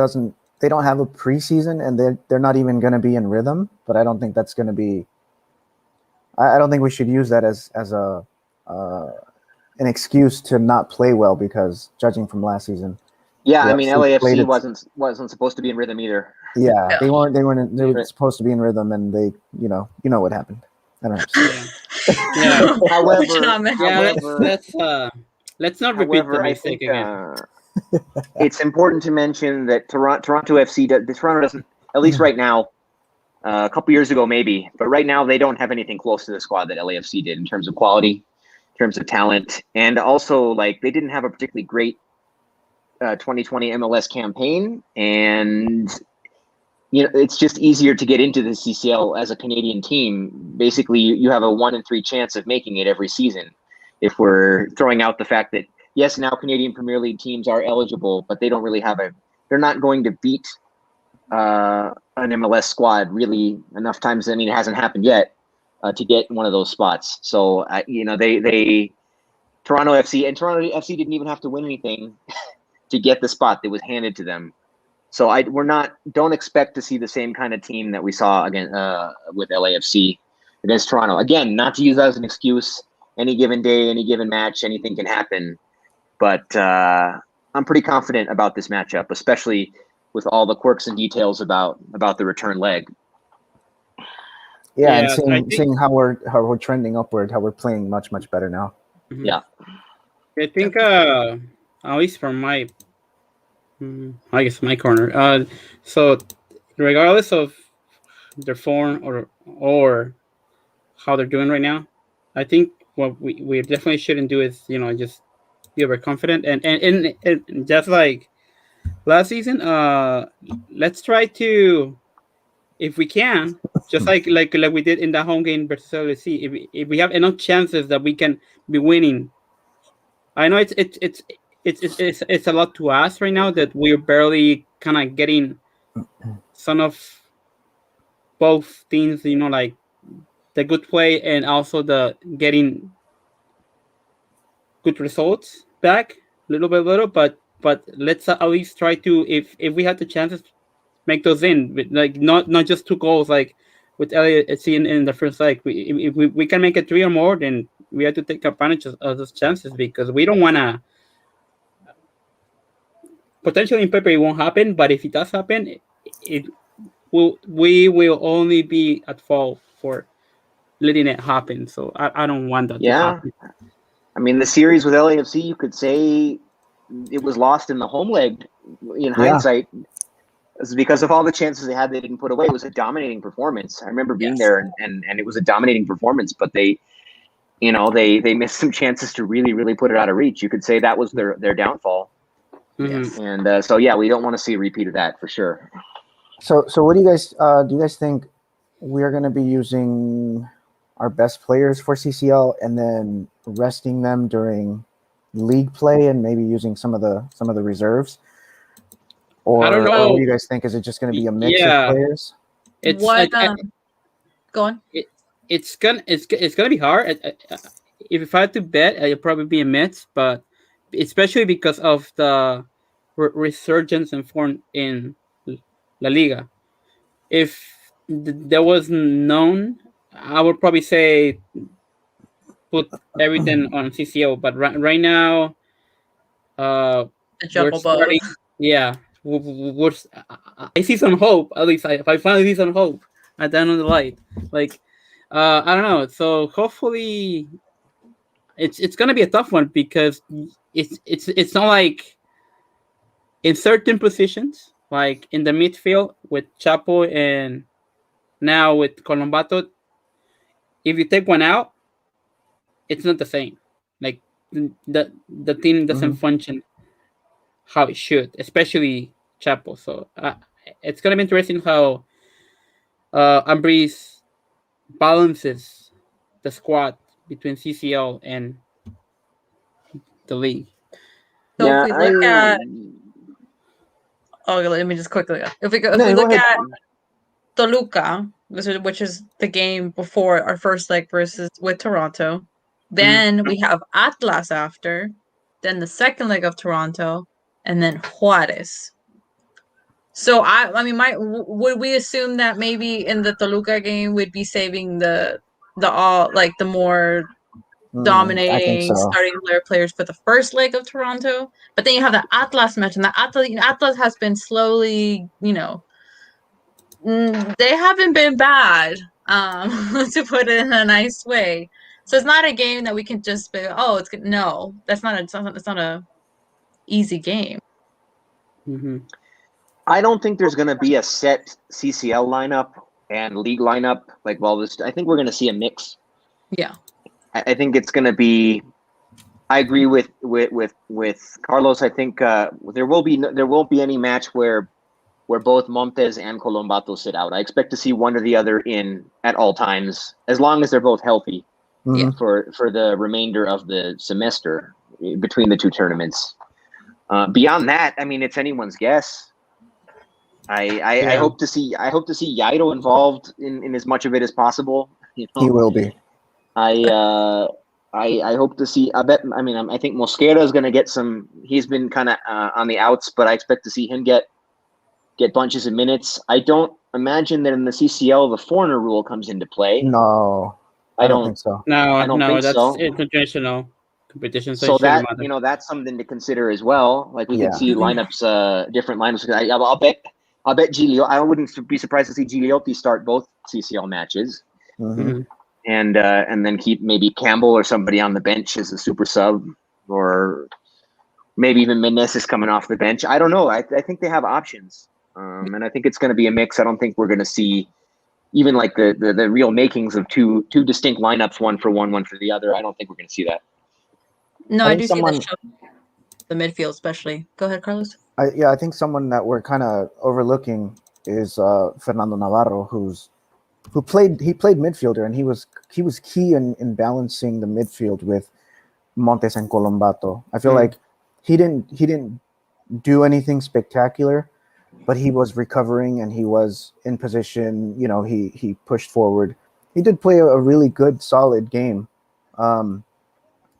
they don't have a preseason, and they're not even going to be in rhythm. But I don't think that's going to be. I don't think we should use that as an excuse to not play well, because judging from last season. Yeah, I mean LAFC wasn't supposed to be in rhythm either. Yeah, they were supposed to be in rhythm, and they you know what happened. I don't know. However, let's not repeat the mistake again. It's important to mention that Toronto FC doesn't, at least right now, a couple years ago maybe, but right now they don't have anything close to the squad that LAFC did in terms of quality, in terms of talent, and also like they didn't have a particularly great 2020 MLS campaign, and it's just easier to get into the CCL as a Canadian team. Basically, you have a 1 in 3 chance of making it every season. If we're throwing out the fact that yes, now Canadian Premier League teams are eligible, but they don't really they're not going to beat an MLS squad really enough times. I mean, it hasn't happened yet to get one of those spots. So they Toronto FC didn't even have to win anything to get the spot that was handed to them. So don't expect to see the same kind of team that we saw again with LAFC against Toronto. Again, not to use that as an excuse. Any given day, any given match, anything can happen. But I'm pretty confident about this matchup, especially with all the quirks and details about the return leg. Yeah, and seeing how we're trending upward, how we're playing much better now. Mm-hmm. Yeah, I think at least from my corner. So regardless of their form or how they're doing right now, I think what we definitely shouldn't do is just be overconfident and just like last season. Let's try to, if we can, just like we did in the home game versus LAFC, if we have enough chances that we can be winning. I know it's a lot to ask right now that we're barely kind of getting some of both things, like the good play and also the getting good results back little by little, but let's at least try to, if we have the chances, make those in, like not just 2 goals like with LAFC in the first leg. If we can make it 3 or more, then we have to take advantage of those chances, because we don't want to. Potentially in paper it won't happen, but if it does happen, we will only be at fault for letting it happen. So I don't want that to happen. I mean, the series with LAFC, you could say it was lost in the home leg in hindsight. It's because of all the chances they had they didn't put away. It was a dominating performance. I remember being there, and it was a dominating performance, but they missed some chances to really, really put it out of reach. You could say that was their downfall. Mm-hmm. And so, yeah, we don't want to see a repeat of that for sure. So what do you guys think we're going to be using our best players for CCL and then resting them during league play and maybe using some of the reserves? Or I don't know. Or what do you guys think? Is it just going to be a mix of players? Go on. It's gonna be hard. if I had to bet, it'd probably be a Mets, but especially because of the resurgence in form in La Liga. If there was known, I would probably say put everything on CCO. But right now, The we're juggle both. starting. Yeah, I see some hope. At least I finally see some hope at the end of the light. Like, I don't know. So hopefully, it's gonna be a tough one because it's not like in certain positions, like in the midfield with Chapo and now with Colombato. If you take one out, it's not the same. Like the team doesn't function how it should, especially Chapo. So it's gonna be interesting how Ambris balances the squad between CCL and the league. So Yeah, if we look at, let me just quickly. If we go look ahead. at Toluca, which is the game before our first leg versus with Toronto, then we have Atlas after, then the second leg of Toronto, and then Juarez. So I mean, would we assume that maybe in the Toluca game we'd be saving the more I think dominating so. starting players for the first leg of Toronto, but then you have the Atlas match, and the Atlas has been slowly, they haven't been bad, to put it in a nice way. So it's not a game that we can just be, oh, it's good. No, it's not a easy game. Mm-hmm. I don't think there's going to be a set CCL lineup and league lineup. I think we're going to see a mix. Yeah. I think it's going to be. I agree with Carlos. I think there won't be any match where both Montes and Colombato sit out. I expect to see one or the other in at all times, as long as they're both healthy for the remainder of the semester between the two tournaments. Beyond that, I mean, it's anyone's guess. I hope to see Jairo involved in as much of it as possible. He will be. I hope to see. I think Mosquera is going to get some. He's been kind of on the outs, but I expect to see him get bunches of minutes. I don't imagine that in the CCL the foreigner rule comes into play. No, I don't think so. No, that's international competition. So that that's something to consider as well. Like we could see lineups, different lineups. I'll bet Giglio. I wouldn't be surprised to see Gigliotti start both CCL matches, and then keep maybe Campbell or somebody on the bench as a super sub, or maybe even Meneses coming off the bench. I don't know. I think they have options, and I think it's going to be a mix. I don't think we're going to see even like the real makings of two distinct lineups, one for one for the other. I don't think we're going to see that. No, I do see the midfield, especially. Go ahead, Carlos. I think someone that we're kind of overlooking is Fernando Navarro, who played midfielder, and he was key in balancing the midfield with Montes and Colombato. I feel like he didn't do anything spectacular, but he was recovering and he was in position. He pushed forward. He did play a really good, solid game.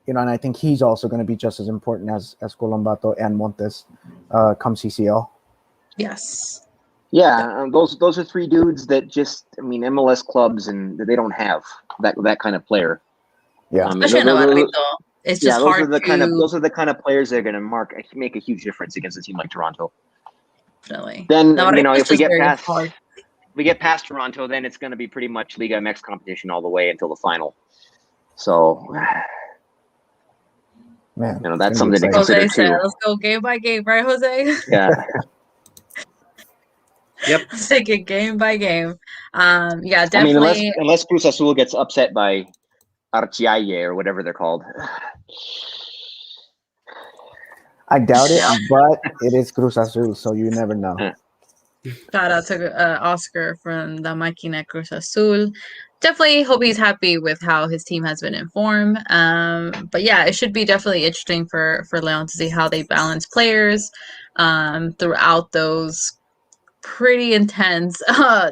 And I think he's also going to be just as important as Colombato and Montes come CCL. Yes. Yeah, those are three dudes that MLS clubs, and they don't have that kind of player. Yeah, especially in Navarrito. It's just hard. Those are the kind of players that are going to make a huge difference against a team like Toronto. Definitely. Then if we get past Toronto, then it's going to be pretty much Liga MX competition all the way until the final. So. Man, that's something to consider Jose said, too. let's go game by game, right, Jose? Yeah. Yep. Let's take it game by game. Yeah, definitely. Unless Cruz Azul gets upset by Archiaye or whatever they're called. I doubt it, but it is Cruz Azul, so you never know. Shout out to Oscar from the Máquina Cruz Azul. Definitely hope he's happy with how his team has been informed. But yeah, it should be definitely interesting for Leon to see how they balance players throughout those pretty intense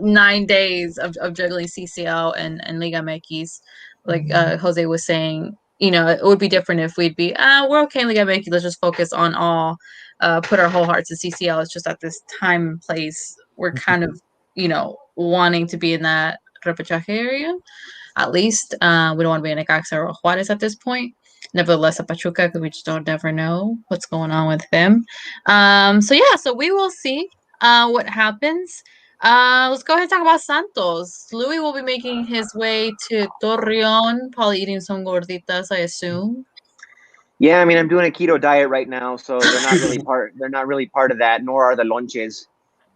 9 days of juggling CCL and Liga MX. Like Jose was saying, it would be different if we'd be, we're okay in Liga MX, let's just focus on all, put our whole hearts in CCL. It's just at this time and place, we're kind of, wanting to be in that repechaje area, at least. We don't want to be in Necaxa or Juarez at this point. Nevertheless, a Pachuca, because we just don't ever know what's going on with them. So we will see what happens. Let's go ahead and talk about Santos. Louis will be making his way to Torreon, probably eating some gorditas, I assume. Yeah, I mean, I'm doing a keto diet right now, so they're not really part. They're not really part of that, nor are the lonches.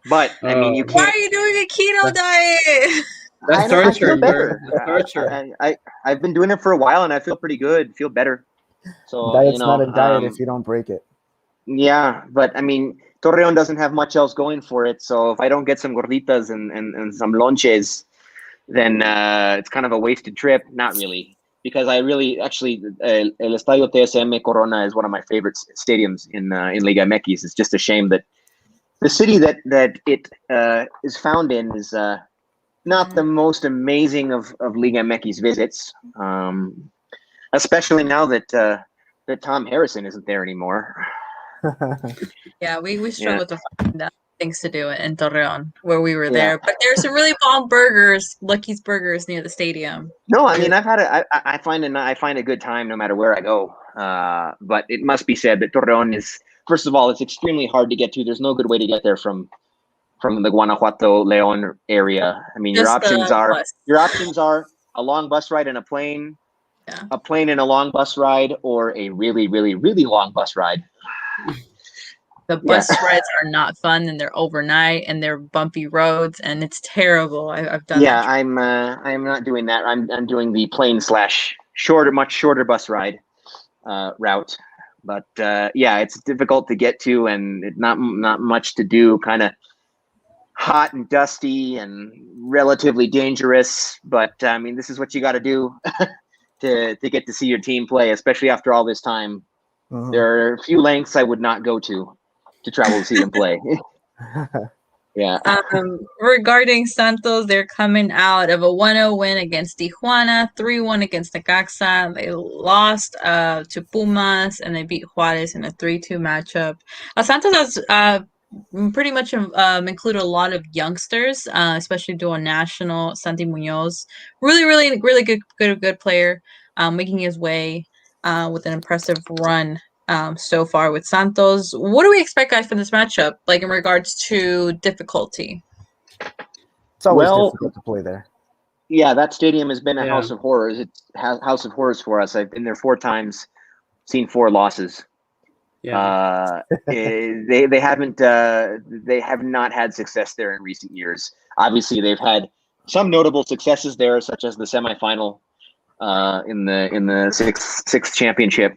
But I mean, you Why can't. are you doing a keto diet? I feel better. I've been doing it for a while, and I feel pretty good. Feel better. So Diet's not a diet if you don't break it. Yeah, but I mean, Torreon doesn't have much else going for it. So if I don't get some gorditas and some lonches, then it's kind of a wasted trip. Not really, because I really actually El Estadio TSM Corona is one of my favorite stadiums in Liga MX. It's just a shame that the city that it is found in is not the most amazing of Liga MX visits, especially now that Tom Harrison isn't there anymore. Yeah, we struggled to find things to do in Torreon where we were there, but there's some really bomb burgers, Lucky's Burgers, near the stadium. No, I mean, I find a good time no matter where I go. But it must be said that Torreon is, first of all, it's extremely hard to get to. There's no good way to get there from the Guanajuato León area. I mean, your options are a long bus ride and a plane, a plane and a long bus ride, or a really, really, really long bus ride. The bus rides are not fun, and they're overnight, and they're bumpy roads, and it's terrible. I've done. Yeah, I'm not doing that. I'm doing the plane / much shorter bus ride route. But it's difficult to get to, and not much to do. Kind of hot and dusty, and relatively dangerous. But I mean, this is what you got to do to get to see your team play, especially after all this time. Mm-hmm. There are a few lengths I would not go to travel to see them play. Yeah. Regarding Santos, they're coming out of a 1-0 win against Tijuana, 3-1 against Necaxa. They lost to Pumas, and they beat Juarez in a 3-2 matchup. Santos has pretty much included a lot of youngsters, especially dual national Santi Munoz. Really, really, really good player, making his way with an impressive run so far with Santos. What do we expect, guys, from this matchup, like in regards to difficulty? It's always difficult to play there. Yeah, that stadium has been a house of horrors. It's house of horrors for us. I've been there 4 times, seen 4 losses. Yeah, they have not had success there in recent years. Obviously, they've had some notable successes there, such as the semifinal in the sixth championship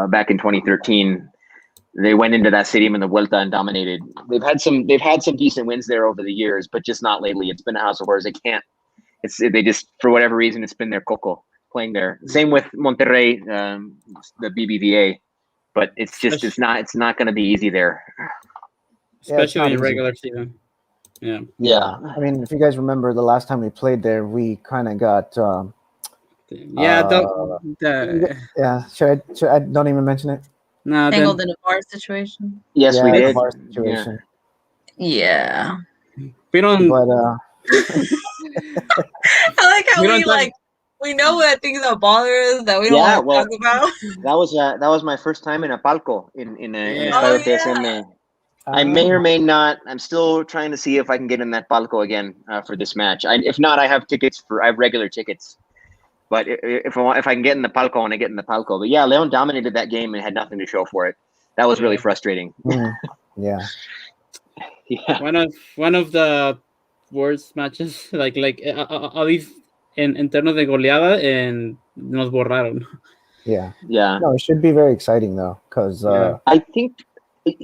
back in 2013. They went into that stadium in the Vuelta and dominated. They've had some decent wins there over the years, but just not lately. It's been a house of horrors. They just, for whatever reason, it's been their coco playing there. Same with Monterrey, the BBVA, but it's not going to be easy there, especially in regular season. Yeah. I mean, if you guys remember the last time we played there, we kind of got. Should I don't even mention it? No, tangled in a bar situation. Yes, we did. Bar situation. Yeah. We don't. But I like how we know what things that bother us that we don't want to talk about. That was my first time in a palco in a TSM. I may or may not. I'm still trying to see if I can get in that palco again for this match. If not, I have regular tickets. But if I can get in the palco, I want to get in the palco. But yeah, León dominated that game and had nothing to show for it. That was really frustrating. Yeah. One of the worst matches, like all these en ternos de goleada, and nos borraron. Yeah. No, it should be very exciting though, because I think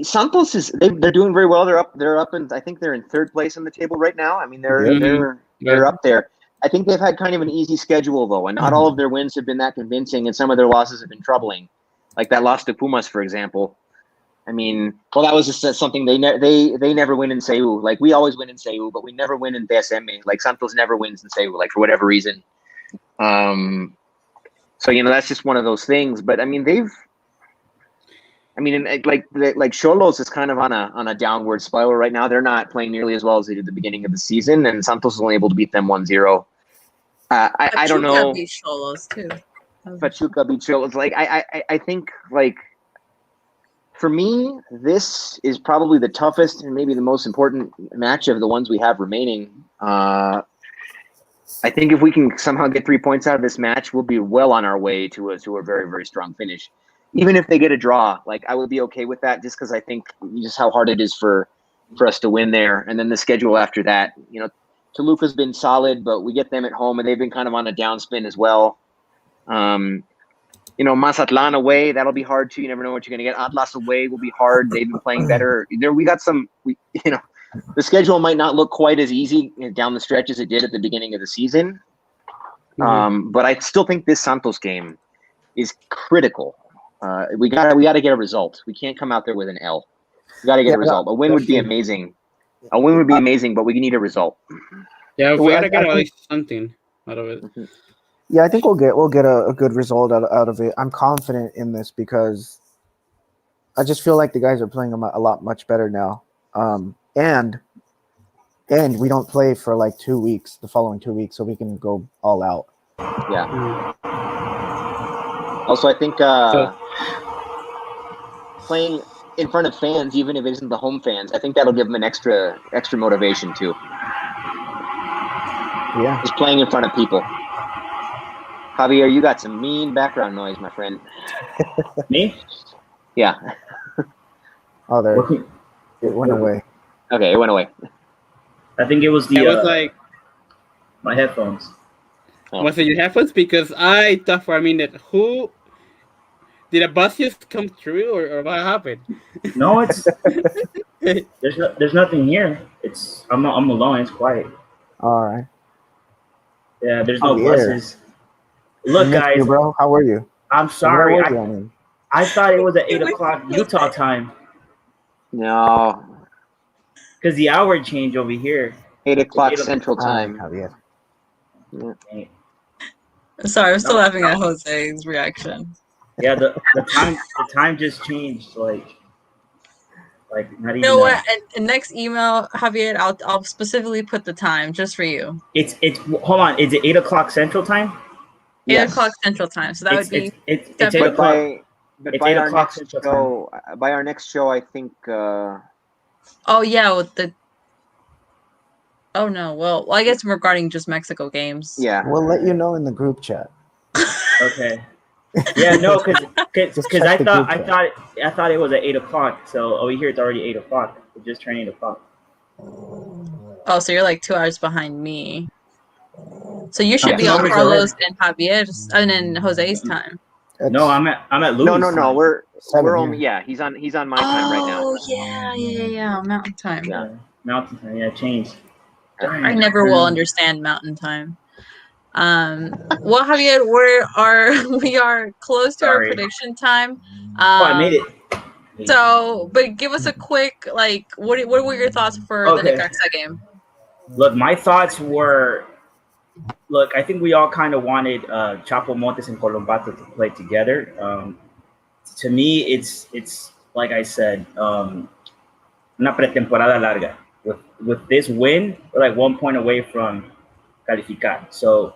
Santos they're doing very well. They're up, and I think they're in 3rd place in the table right now. I mean, they're up there. I think they've had kind of an easy schedule, though, and not all of their wins have been that convincing, and some of their losses have been troubling, like that loss to Pumas, for example. I mean, that was just something they never win in CEU. Like, we always win in CEU, but we never win in TSM. Like, Santos never wins in CEU, like, for whatever reason. So that's just one of those things. But I mean, like Xolos is kind of on a downward spiral right now. They're not playing nearly as well as they did at the beginning of the season, and Santos was only able to beat them 1-0. I don't know. Beat Xolos too. Pachuca beat Xolos. Like I think like for me, this is probably the toughest and maybe the most important match of the ones we have remaining. I think if we can somehow get 3 points out of this match, we'll be well on our way to a very, very strong finish. Even if they get a draw, like I would be okay with that, just because I think just how hard it is for us to win there. And then the schedule after that, Toluca's been solid, but we get them at home, and they've been kind of on a downspin as well. Mazatlan away, that'll be hard too. You never know what you're going to get. Atlas away will be hard. They've been playing better. We got the schedule might not look quite as easy down the stretch as it did at the beginning of the season. But I still think this Santos game is critical. We gotta get a result. We can't come out there with an L. We gotta get a result. A win would be amazing. A win would be amazing, but we need a result. Yeah, we gotta get at least something out of it. Yeah, I think we'll get a good result out of it. I'm confident in this because I just feel like the guys are playing a lot much better now. And we don't play for like 2 weeks, the following 2 weeks, so we can go all out. Yeah. Also, I think playing in front of fans, even if it isn't the home fans, I think that'll give them an extra motivation too. Yeah. Just playing in front of people. Javier, you got some mean background noise, my friend. Me? Yeah. Oh, there. It went away. Okay, it went away. I think it was It was like my headphones. Oh. Was it your headphones? Because I thought for a minute, who did a bus just come through, or what happened? No, it's there's nothing here. I'm alone. It's quiet. All right. Yeah, there's no buses. Look, guys, you, bro. How are you? I'm sorry. Where were you? I thought it was at 8 o'clock Utah time. No. Because the hour change over here. 8 o'clock Central Time. Javier. Yeah. Sorry, I'm still laughing at Jose's reaction. Yeah, the time just changed. Like not even. You know what? And next email, Javier, I'll specifically put the time just for you. It's hold on. Is it 8 o'clock Central Time? 8 o'clock Central Time. So that would be. It's 8 o'clock. But by our next show, I think. Oh yeah, with the. Oh no! Well, I guess regarding just Mexico games. Yeah, we'll let you know in the group chat. Okay. Yeah, no, because I thought it was at 8 o'clock. So over here it's already 8 o'clock. It just turned 8 o'clock. Oh, so you're like 2 hours behind me. So you should be on Carlos and Javier's and then Jose's time. No, I'm at Louis. No. We're only he's on my time right now. Oh yeah. Mountain time. Yeah, Mountain time. Yeah, changed. I never will understand Mountain time. Well, Javier, we are close to our prediction time. I made it. So, but give us a quick what were your thoughts for the Necaxa game? Look, my thoughts were. Look, I think we all kind of wanted Chapo Montes and Colombato to play together. To me, it's like I said, una pretemporada larga. With this win, we're like 1 point away from calificar. So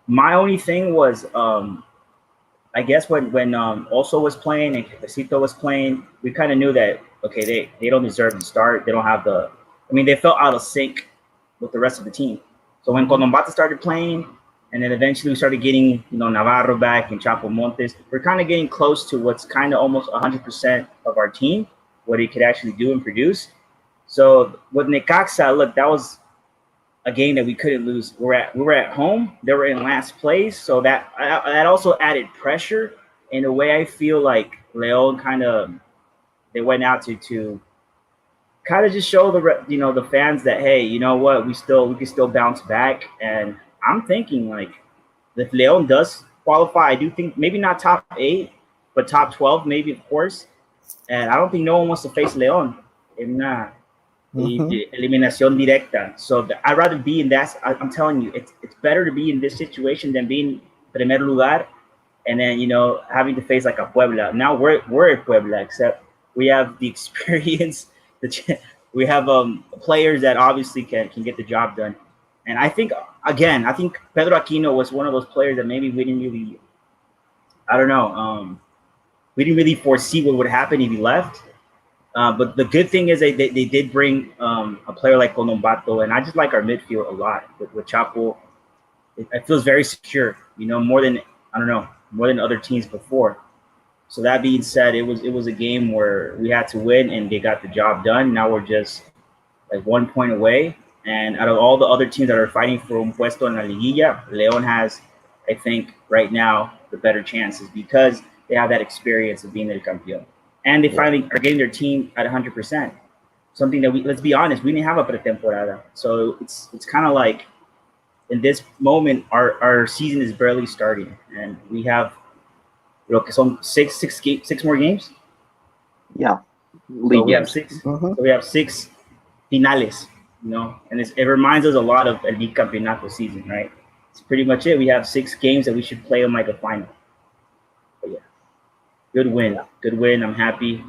my only thing was, I guess when also was playing and Cafecito was playing, we kind of knew that they don't deserve to start. They don't have they felt out of sync with the rest of the team. So when Colombato started playing, and then eventually we started getting Navarro back and Chapo Montes, we're kind of getting close to what's kind of almost 100% of our team, what he could actually do and produce. So with Necaxa, look, that was a game that we couldn't lose. We were at home. They were in last place, so that also added pressure. In a way, I feel like León they went out to kind of just show the fans that, hey, you know what, we can still bounce back. And I'm thinking if León does qualify, I do think maybe not top 8, but top 12 maybe, of course. And I don't think no one wants to face León in eliminación directa. So I'd rather be in that. I'm telling you, it's better to be in this situation than being primer lugar and then having to face like a Puebla. Now we're at Puebla, except we have the experience. We have players that obviously can get the job done. And I think Pedro Aquino was one of those players that maybe we didn't really, I don't know, we didn't really foresee what would happen if he left. But the good thing is they did bring a player like Colombato, and I just like our midfield a lot with Chapo. It feels very secure, more than other teams before. So that being said, it was a game where we had to win, and they got the job done. Now we're just like 1 point away. And out of all the other teams that are fighting for un puesto en la liguilla, León has, I think, right now the better chances because they have that experience of being el campeón. And they finally are getting their team at 100%. Something that let's be honest, we didn't have a pretemporada. So it's kind of like in this moment, our season is barely starting. And we have six more games. Yeah. So we have six. Mm-hmm. So we have 6 finales, and it reminds us a lot of El Bicampeonato season, right? It's pretty much it. We have 6 games that we should play them like a final. But yeah, good win. I'm happy.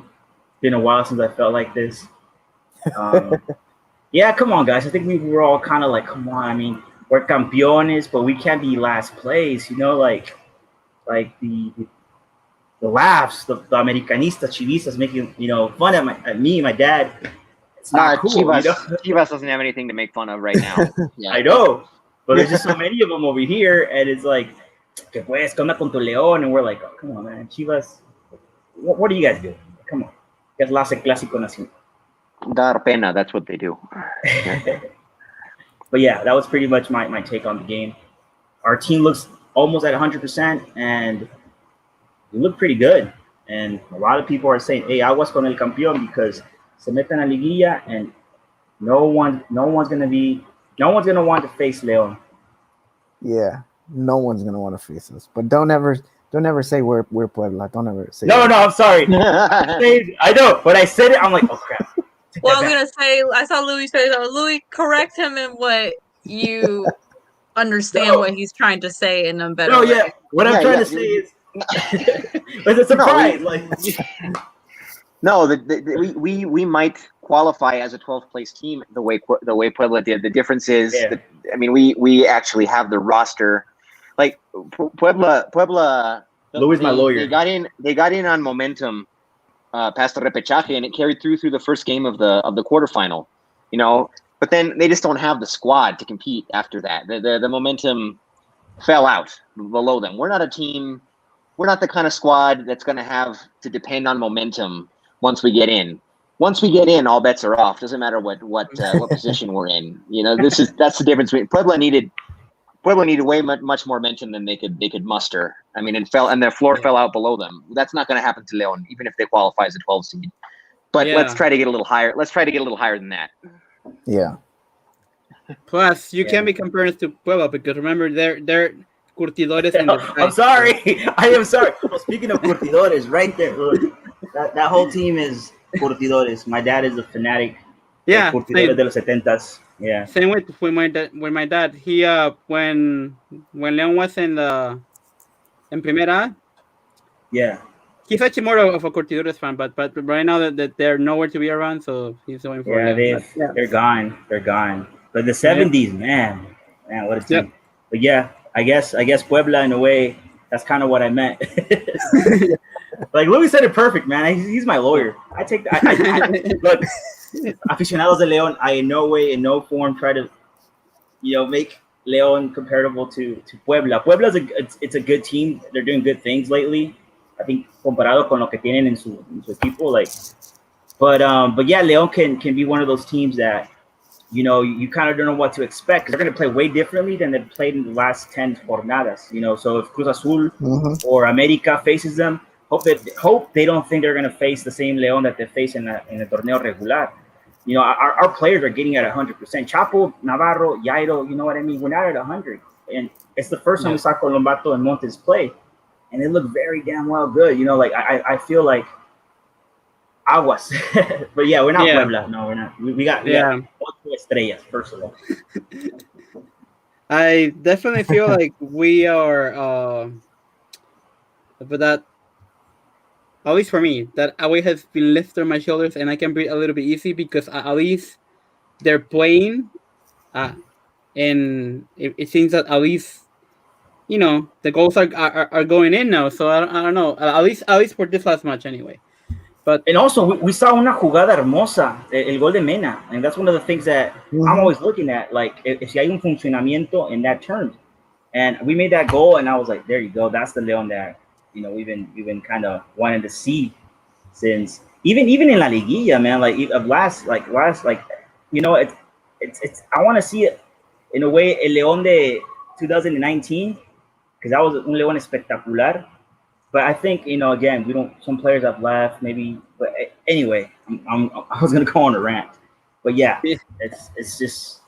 Been a while since I felt like this. Yeah, come on, guys. I think we were all kind of like, come on. I mean, we're campeones, but we can't be last place. Like the laughs, the Americanistas, Chivistas making fun at me, my dad. It's not cool. Chivas doesn't have anything to make fun of right now. Yeah. I know, but there's just so many of them over here, and it's like, que pues, ¿qué onda con tu León? And we're like, oh, come on, man, Chivas. What do you guys do? Come on, you guys lost a Clásico Nacional. Dar pena, that's what they do. But yeah, that was pretty much my take on the game. Our team looks almost at 100%, and we look pretty good. And a lot of people are saying, hey, aguas con el campeón because se meten a liguilla, and no one's gonna want to face León. Yeah, no one's gonna want to face us. But don't ever say we're Puebla. Don't ever say. No, I'm sorry. I know, but I said it. I'm like, oh crap. Well, I'm gonna say I saw Louis say that. Louis, correct him in what you understand what he's trying to say in a better way. Yeah. What I'm trying to say is, it's a surprise. We might qualify as a 12th place team the way Puebla did. The difference is, we actually have the roster. Like Puebla. Louis, my lawyer. They got in on momentum past the repechaje, and it carried through the first game of the quarterfinal. But then they just don't have the squad to compete after that. The momentum fell out below them. We're not a team. We're not the kind of squad that's going to have to depend on momentum once we get in. Once we get in, all bets are off. Doesn't matter what position we're in. That's the difference between Puebla needed way much more momentum than they could muster. I mean, and their floor fell out below them. That's not going to happen to León, even if they qualify as a 12 seed. But let's try to get a little higher. Let's try to get a little higher than that. Yeah. Plus, you can't be comparing us to Puebla because remember they're curtidores. I'm sorry. I am sorry. Well, speaking of curtidores, right there, look, that whole team is curtidores. My dad is a fanatic. Yeah. Curtidores de los 70s. Yeah. Same with my dad. He when León was in Primera. Yeah. He's actually more of a Curtidores fan, but right now that they're nowhere to be around, so he's going for it. They're gone. They're gone. But the 70s, man, what a team. Yep. But yeah, I guess Puebla in a way, that's kind of what I meant. Like Louis said it perfect, man. He's my lawyer. I take that. Look, aficionados de León, I in no way, in no form try to, make León comparable to Puebla. Puebla's it's a good team. They're doing good things lately. I think comparado con lo que tienen en su equipo, but yeah, León can be one of those teams that you kind of don't know what to expect because they're going to play way differently than they played in the last 10 jornadas. So if Cruz Azul or América faces them, hope they don't think they're going to face the same León that they face in the torneo regular. Our players are getting at 100%. Chapo, Navarro, Jairo, you know what I mean? We're not at 100, and it's the first time we saw Colombato and Montes play. And they look very damn well good. I feel like aguas. But yeah, we're not Puebla. No, we're not. We got ocho estrellas, first of all. I definitely feel like we are but that, at least for me, that away has been lifted on my shoulders, and I can breathe a little bit easy because at least they're playing, and it seems that at least the goals are going in now. So I don't know. At least for this last match anyway. But and also we saw una jugada hermosa, el gol de Mena, and that's one of the things that I'm always looking at. Like if hay un funcionamiento in that term, and we made that goal, and I was like, there you go. That's the Leon that we've been kind of wanting to see since even in La Liguilla, man. Like last, it's I want to see it in a way el León de 2019 because that was un León espectacular. But I think again, we don't. Some players have left, maybe. But anyway, I was gonna go on a rant. But yeah, it's just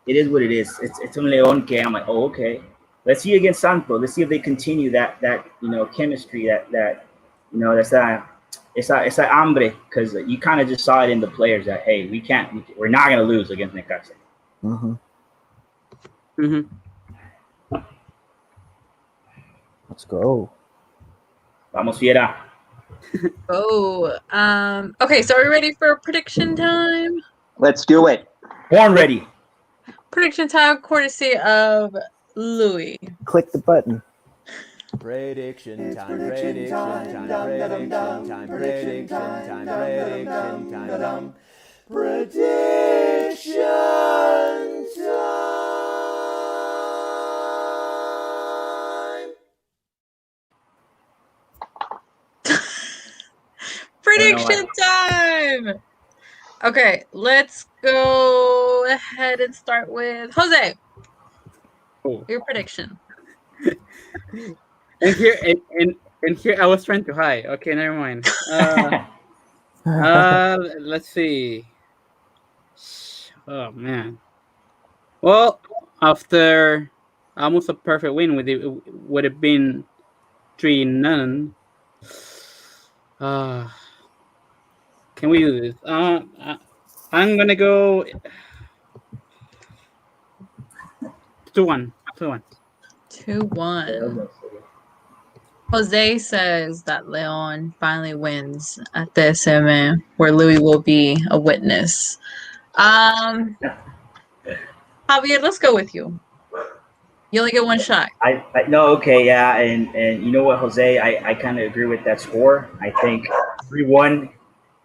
it is what it is. It's un León que I'm like, oh okay. Let's see against Santos. Let's see if they continue that chemistry that that's esa hambre, because you kind of just saw it in the players that hey, we're not gonna lose against Necaxa. Let's go. Vamos Fiera. Oh, okay. So are we ready for prediction time? Let's do it. Born ready. Prediction time, courtesy of Louis. Click the button. Prediction time, prediction time, prediction time, prediction time, prediction time, prediction time. Prediction time. Okay, let's go ahead and start with Jose. Your prediction. And here I was trying to hide. Okay, never mind. Let's see. Oh man. Well, after almost a perfect win, it would have been 3-0. Can we do this? I'm gonna go 2-1. 2-1. Jose says that Leon finally wins at the SM, where Louis will be a witness. Javier, let's go with you. You only get one shot. I no, okay, yeah, and you know what, Jose, I kind of agree with that score. I think 3-1,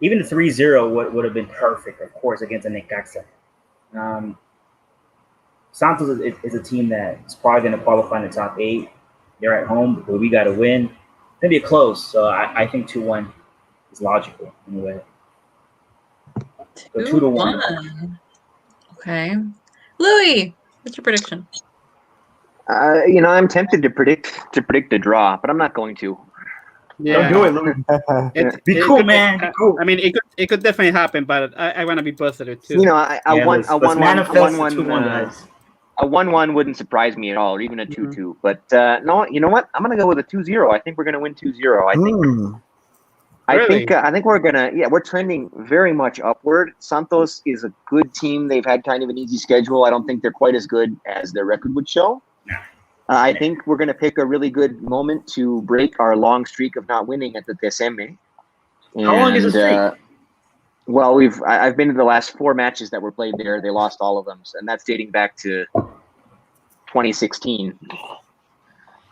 even a 3-0 would have been perfect, of course, against a Necaxa. Santos is a team that's probably going to qualify in the top 8. They're at home, but we got to win. It's going to be close, so I think 2-1 is logical in a way. 2-1. Okay. Louis, what's your prediction? I'm tempted to predict a draw, but I'm not going to. Yeah. Don't do it, Louis. Be cool, man. Be cool. I mean, it could definitely happen, but I want to be positive too. A 1-1 wouldn't surprise me at all, or even a 2-2. But no, you know what? I'm gonna go with a 2-0. I think we're gonna win 2-0. I think we're gonna. Yeah, we're trending very much upward. Santos is a good team. They've had kind of an easy schedule. I don't think they're quite as good as their record would show. I think we're gonna pick a really good moment to break our long streak of not winning at the TSM. How long is the streak? Well, I've been to the last 4 matches that were played there. They lost all of them, and that's dating back to 2016.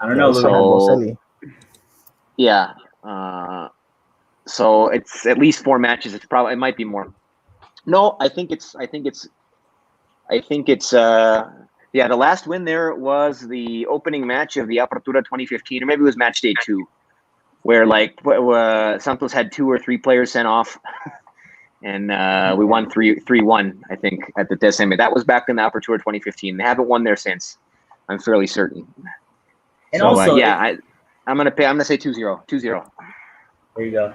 I don't know. So, yeah. So it's at least 4 matches. It might be more. No, I think it's. The last win there was the opening match of the Apertura 2015, or maybe it was match day 2, where Santos had 2 or 3 players sent off. And we won 3-1, I think, at the TSM. That was back in the Apertura 2015. They haven't won there since. I'm fairly certain. And also, I'm gonna say 2-0. 2-0. There you go.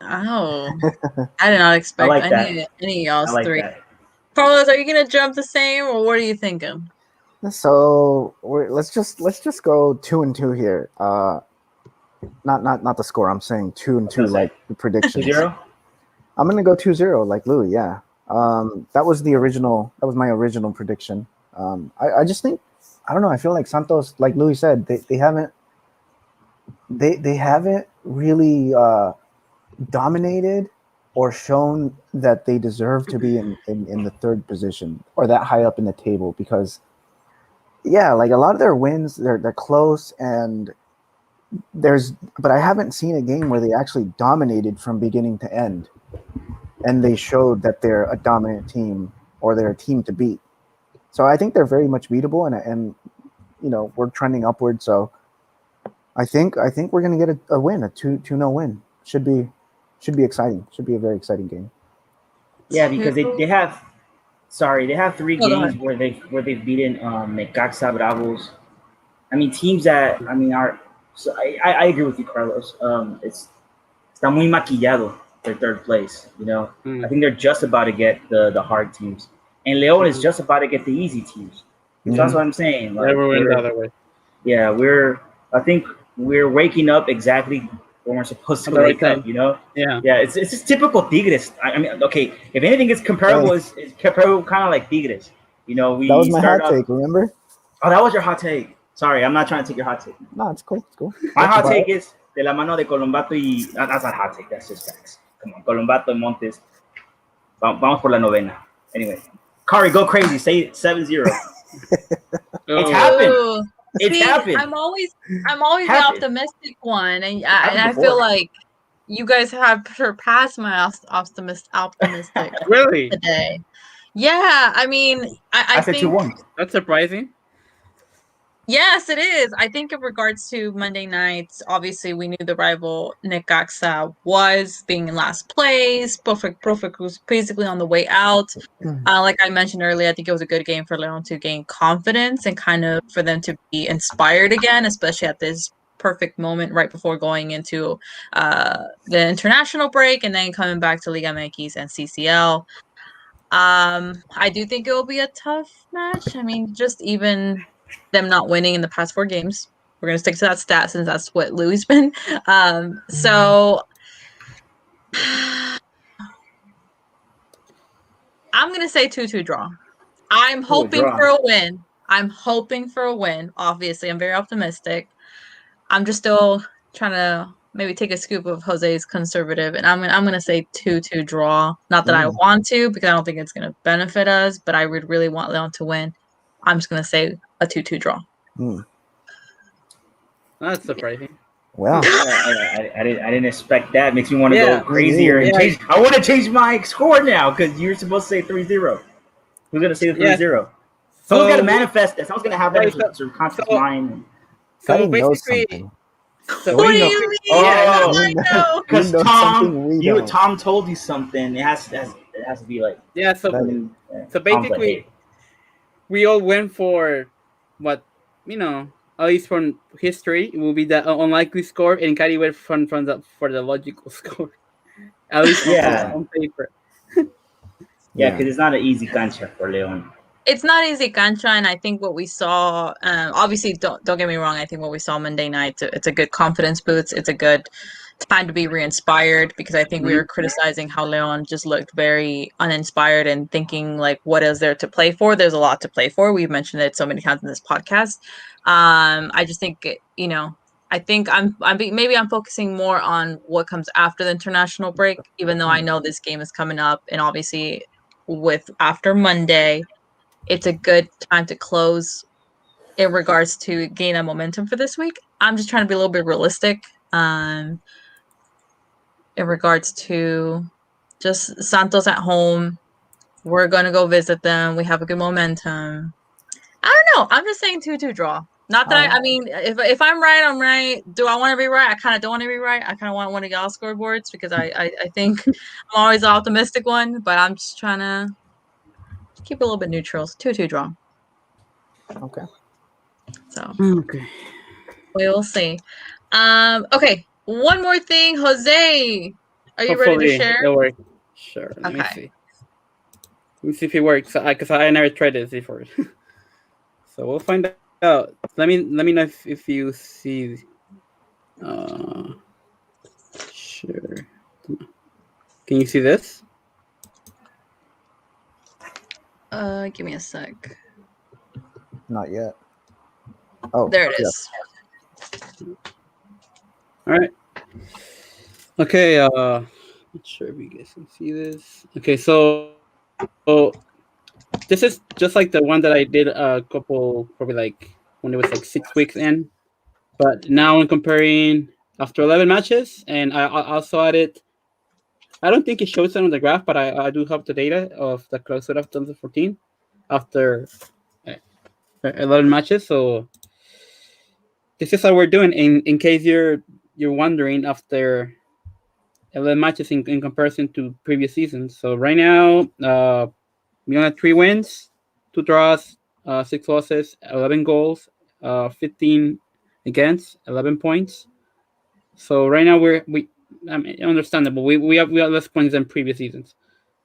Oh, I did not expect any of y'all's like 3. That. Carlos, are you gonna jump the same, or what are you thinking? So let's just go 2-2 here. Not the score. I'm saying 2-2, like the predictions. 2-0. I'm gonna go 2-0, like Louis. Yeah. That was my original prediction. I just think, I don't know. I feel like Santos, like Louis said, they haven't they haven't really dominated or shown that they deserve to be in the third position or that high up in the table, because yeah, like a lot of their wins, they're close, and but I haven't seen a game where they actually dominated from beginning to end, and they showed that they're a dominant team or they're a team to beat. So I think they're very much beatable, and we're trending upward. So I think we're gonna get a win, a 2-0 win. Should be exciting. Should be a very exciting game. Yeah, because they have three Oh, go games ahead. where they've beaten Necaxa, Bravos. I mean, teams that are. So I agree with you, Carlos. It's está muy maquillado their third place. I think they're just about to get the hard teams, and Leon is just about to get the easy teams. So that's what I'm saying. Like, Never went the other way. Yeah, I think we're waking up exactly when we're supposed to wake up. Yeah. Yeah, it's just typical Tigres. I mean, okay, if anything is comparable, it's comparable kind of like Tigres. We that was my hot take. Remember? Oh, that was your hot take. Sorry, I'm not trying to take your hot take. No, it's cool. It's cool. My hot take is de la mano de Colombato y that's not hot take. That's just facts. Come on, Colombato and Montes. Vamos por la novena. Anyway, Kari, go crazy. Say 7-0. It's happened. Ooh. It's happened. I'm always the optimistic one, and I feel like you guys have surpassed my optimistic Really? today. Yeah, I mean, I said think 2-1. That's surprising. Yes, it is. I think in regards to Monday nights, obviously we knew the rival Necaxa was being in last place. Profit was basically on the way out. Like I mentioned earlier, I think it was a good game for Leon to gain confidence and kind of for them to be inspired again, especially at this perfect moment right before going into the international break and then coming back to Liga MX and CCL. I do think it will be a tough match. I mean, just even them not winning in the past 4 games. We're gonna stick to that stat since that's what Louis been. So I'm gonna say 2-2 draw. I'm hoping for a win. Obviously, I'm very optimistic. I'm just still trying to maybe take a scoop of Jose's conservative, and I'm gonna say 2-2 draw. Not that I want to, because I don't think it's gonna benefit us, but I would really want Leon to win. I'm just gonna say a 2-2 draw. That's surprising. Wow. I didn't expect that. Makes me want to go crazier and change. I want to change my score now because you're supposed to say 3-0. Who's gonna say the 3-0? Someone's got to manifest this. Someone's gonna have that in their conscious mind. So basically, what do you mean? I know. Because Tom told you something. It has to be like So basically, we all went for what at least from history, it will be the unlikely score, and Kari went for the logical score. At least on paper. Yeah, because it's not an easy cancha for Leon. It's not easy cancha, and I think what we saw, obviously, don't get me wrong, I think what we saw Monday night, it's a good confidence boost. It's a good time to be re-inspired, because I think we were criticizing how Leon just looked very uninspired and thinking, like, what is there to play for? There's a lot to play for. We've mentioned it so many times in this podcast. I just think, I think I'm focusing more on what comes after the international break, even though I know this game is coming up, and obviously after Monday, it's a good time to close in regards to gain a momentum for this week. I'm just trying to be a little bit realistic in regards to just Santos at home. We're going to go visit them. We have a good momentum. I don't know. I'm just saying 2-2 draw. Not that I mean, if I'm right, I'm right. Do I want to be right? I kind of don't want to be right. I kind of want one of y'all scoreboards, because I think I'm always the optimistic one, but I'm just trying to keep it a little bit neutral. 2-2 draw. Okay. So we'll see. Okay. One more thing, Jose. Are you ready to share? It'll work. Sure. Let me see. Let me see if it works. Because I never tried this before. So we'll find out. Let me know if you see. Sure. Can you see this? Give me a sec. Not yet. Oh, there it is. All right. Okay. Not sure if you guys can see this. Okay, so this is just like the one that I did a couple, probably like when it was like 6 weeks in. But now I'm comparing after 11 matches, and I also added. I don't think it shows it on the graph, but I do have the data of the Clausura of 2014 after 11 matches. So this is how we're doing. In case you're wondering, after 11 matches in comparison to previous seasons. So right now, we only have 3 wins, 2 draws, 6 losses, 11 goals, 15 against, 11 points. So right now I mean, understandable. We have less points than previous seasons.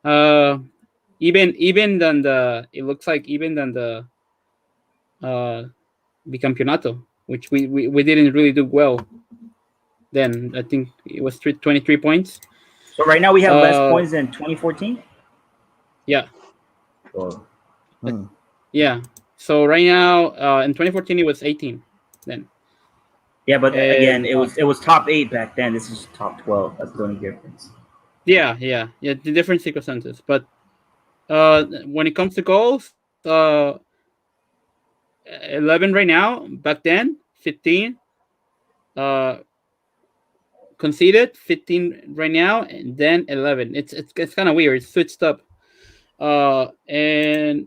Even than the it looks like even than the bicampeonato, which we didn't really do well. Then I think it was 23 points. So right now we have less points than 2014. Yeah. Oh. Yeah. So right now, in 2014 it was 18. Then. Yeah, but again, it was top 8 back then. This is top 12. That's the only difference. Yeah. The different circumstances, but when it comes to goals, 11 right now. Back then, 15. Conceded 15 right now, and then 11. It's kind of weird. It's switched up. And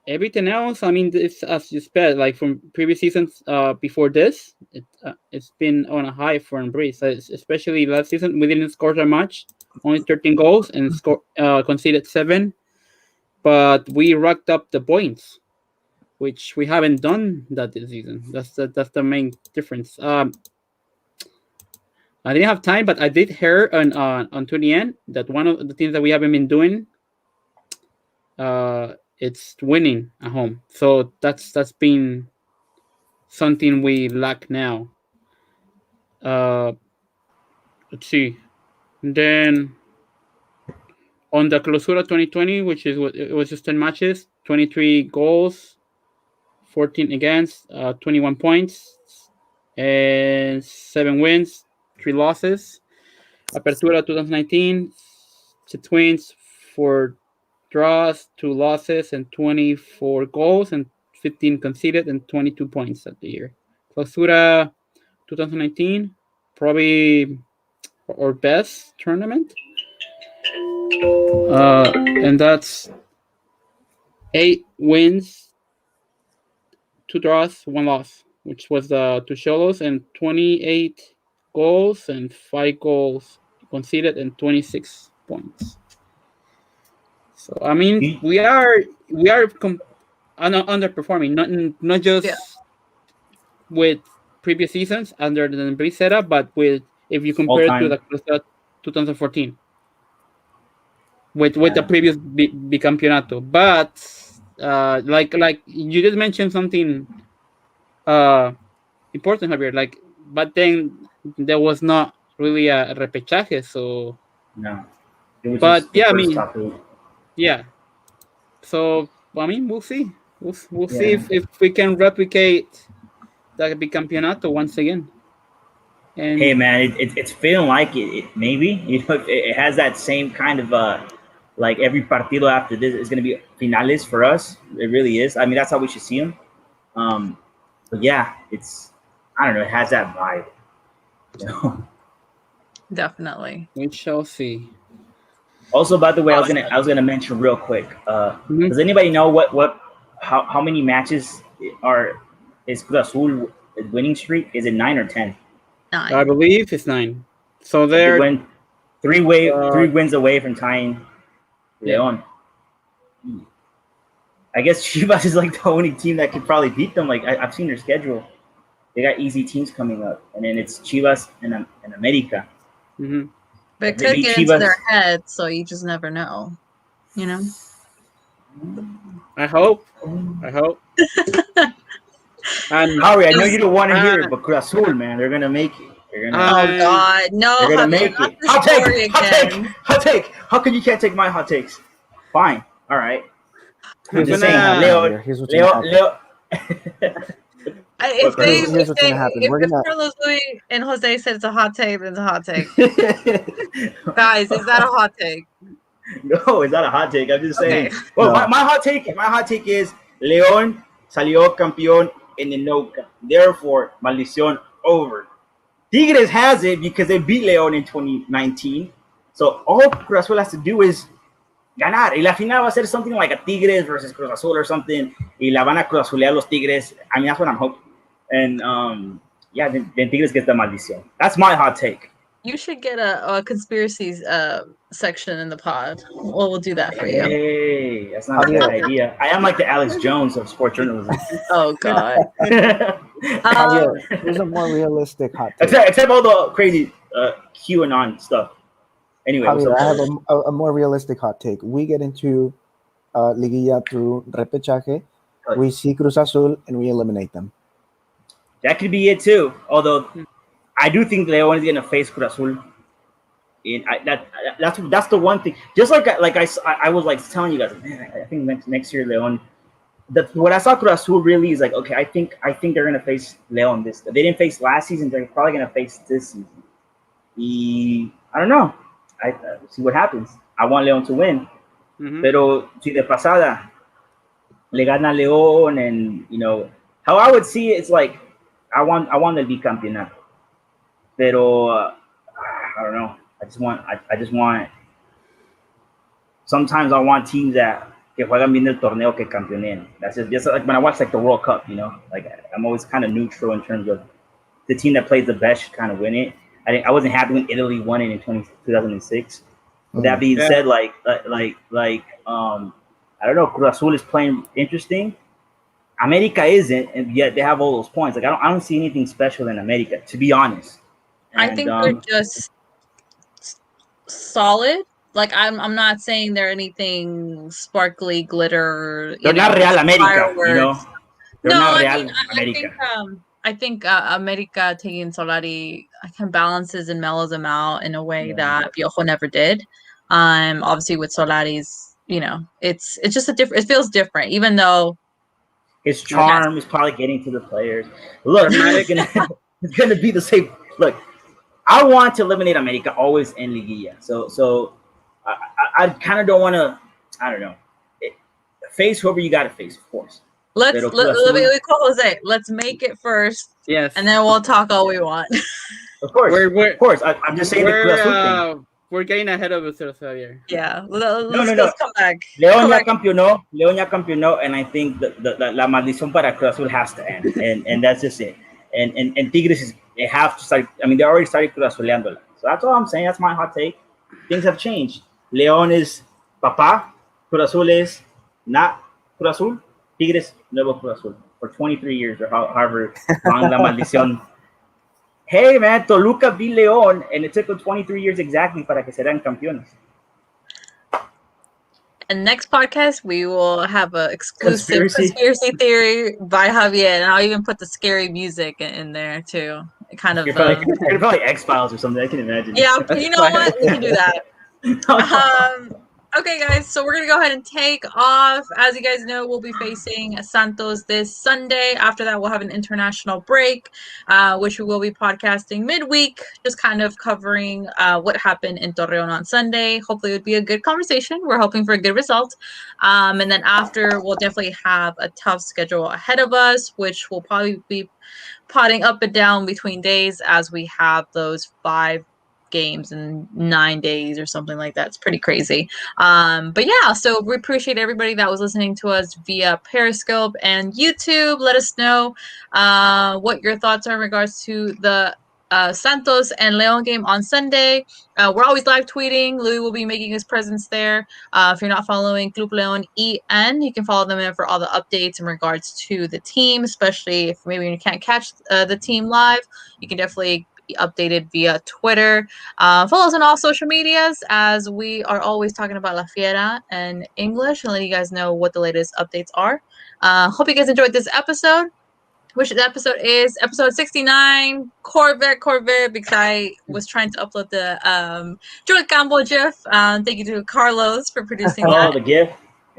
everything else, I mean, it's as you said, like from previous seasons before this, it's been on a high for Embrace. Especially last season, we didn't score that much, only 13 goals, and conceded 7. But we racked up the points, which we haven't done that this season. That's the main difference. I didn't have time, but I did hear on to the end that one of the things that we haven't been doing, it's winning at home. So that's been something we lack now. Let's see. And then on the Clausura 2020, which is what it was just 10 matches, 23 goals, 14 against, 21 points, and 7 wins, 3 losses. Apertura 2019, 6 wins, 4 draws, 2 losses, and 24 goals, and 15 conceded, and 22 points at the year. Clausura 2019, probably our best tournament. And that's 8 wins, 2 draws, 1 loss, which was the Tucholos, and 28 goals and 5 goals conceded and 26 points. So I mean, we are underperforming, not just with previous seasons under the Embrace setup, but with if you compare it to the 2014 with the previous bicampeonato. But like you just mentioned something important, Javier. Like, but then there was not really a repechaje, so no. But yeah, I mean, yeah. So I mean, we'll see. We'll see if we can replicate the bicampeonato once again. And hey man, it's feeling like it maybe, you know, it has that same kind of like every partido after this is going to be finales for us. It really is. I mean, that's how we should see them. But yeah, I don't know, it has that vibe, you know? Definitely. We shall see. Also, by the way, I was gonna mention real quick. Does anybody know how many matches is Cruz Azul winning streak? Is it 9 or 10? 9. I believe it's 9. So they're 3 wins away from tying Leon. I guess Chivas is like the only team that could probably beat them. Like I've seen their schedule; they got easy teams coming up, and then it's Chivas and America. Mm-hmm. But it could get into their head, so you just never know. You know? I hope. And Harry, I know you don't want to hear it, but Cruz Azul, man, they're gonna make it. Oh God, no! They're gonna make it. Hot take. How come you can't take my hot takes? Fine. All right. I'm just saying, Leo. If But they, Here's if what's they, gonna happen. if, We're if gonna Carlos Louis and Jose said it's a hot take, then it's a hot take. Guys, is that a hot take? No, it's not a hot take. I'm just Okay. saying. Well, No. my hot take is León salió campeón en el Noca. Therefore, maldición over. Tigres has it because they beat León in 2019. So all Cruz Azul has to do is ganar. Y la final va a ser something like a Tigres versus Cruz Azul or something. Y la van a Cruz Azulear los Tigres. I mean, that's what I'm hoping. And yeah, then Tigres gets the maldición. That's my hot take. You should get a conspiracies section in the pod. We'll do that for you. Hey, that's not a bad idea. I am like the Alex Jones of sports journalism. Oh God. Javier, here's a more realistic hot take. except all the crazy QAnon stuff. Anyway, what's Javier, up, I have fellas? a more realistic hot take. We get into Liguilla through repechaje. We see Cruz Azul and we eliminate them. That could be it too. Although I do think León is going to face Cruz Azul. That's the one thing. Just like I was like telling you guys, man, I think next year León. What I saw Cruz Azul really is like, okay, I think they're gonna face León this. They didn't face last season. They're probably gonna face this season. I don't know. I see what happens. I want León to win. Pero si de pasada le gana León, and you know how I would see it, it's like I want el bicampeonato. Pero I don't know. I just want. Sometimes I want teams that que juegan bien el torneo que campeonen. That's just like when I watch like the World Cup, you know. Like I'm always kind of neutral in terms of the team that plays the best should kind of win it. I wasn't happy when Italy won it in 2006. With that being said, like I don't know. Cruz Azul is playing interesting. America isn't, and yet they have all those points. Like I don't see anything special in America, to be honest. And, I think they're just solid. Like I'm not saying they're anything sparkly glitter. They're not Real America, you know. They're not Real America. I think America taking Solari can balances and mellows them out in a way that Piojo never did. Obviously with Solari's, you know, it's just it feels different, even though his charm is probably getting to the players. Look, it's gonna be the same. Look, I want to eliminate America always in Liguilla. So I kind of don't want to. I don't know. Face whoever you got to face, of course. Let me call Jose. Let's make it first. Yes. And then we'll talk all we want. Of course. Of course. I'm just saying we're getting ahead of ourselves here. Yeah. Let's come back. León ya campeonó, and I think la maldición para Cruz Azul has to end. And that's just it. And Tigres they have to start. I mean, they already started Cruz Azuleándola. So that's all I'm saying. That's my hot take. Things have changed. León is Papá. Cruz Azul is not Cruz Azul. Tigres, nuevo Cruz Azul. For 23 years or however long la maldición. Hey, man, Toluca beat León, and it took them 23 years exactly para que serán campeones. And next podcast, we will have an exclusive conspiracy theory by Javier, and I'll even put the scary music in there too. Kind of probably X-Files or something. I can imagine. Yeah, you know what? We can do that. Okay, guys, so we're going to go ahead and take off. As you guys know, we'll be facing Santos this Sunday. After that, we'll have an international break, which we will be podcasting midweek, just kind of covering what happened in Torreon on Sunday. Hopefully, it would be a good conversation. We're hoping for a good result. And then after, we'll definitely have a tough schedule ahead of us, which will probably be potting up and down between days as we have those 5 games in 9 days or something like that. It's pretty crazy. But yeah, so we appreciate everybody that was listening to us via Periscope and YouTube. Let us know what your thoughts are in regards to the Santos and León game on Sunday. We're always live tweeting. Louis will be making his presence there. If you're not following Club León EN, you can follow them in for all the updates in regards to the team, especially if maybe you can't catch the team live. You can definitely be updated via Twitter. Follow us on all social medias, as we are always talking about La Fiera in English and letting you guys know what the latest updates are. Hope you guys enjoyed this episode. Which the episode is episode 69, Corvette, because I was trying to upload the Joel Campbell GIF. Thank you to Carlos for producing that. Oh, the GIF?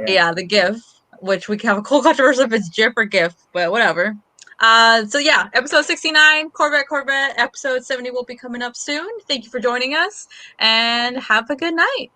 Yeah, the GIF, which we can have a cool controversy if it's GIF or GIF, but whatever. So yeah, episode 69, Corvette. Episode 70 will be coming up soon. Thank you for joining us, and have a good night.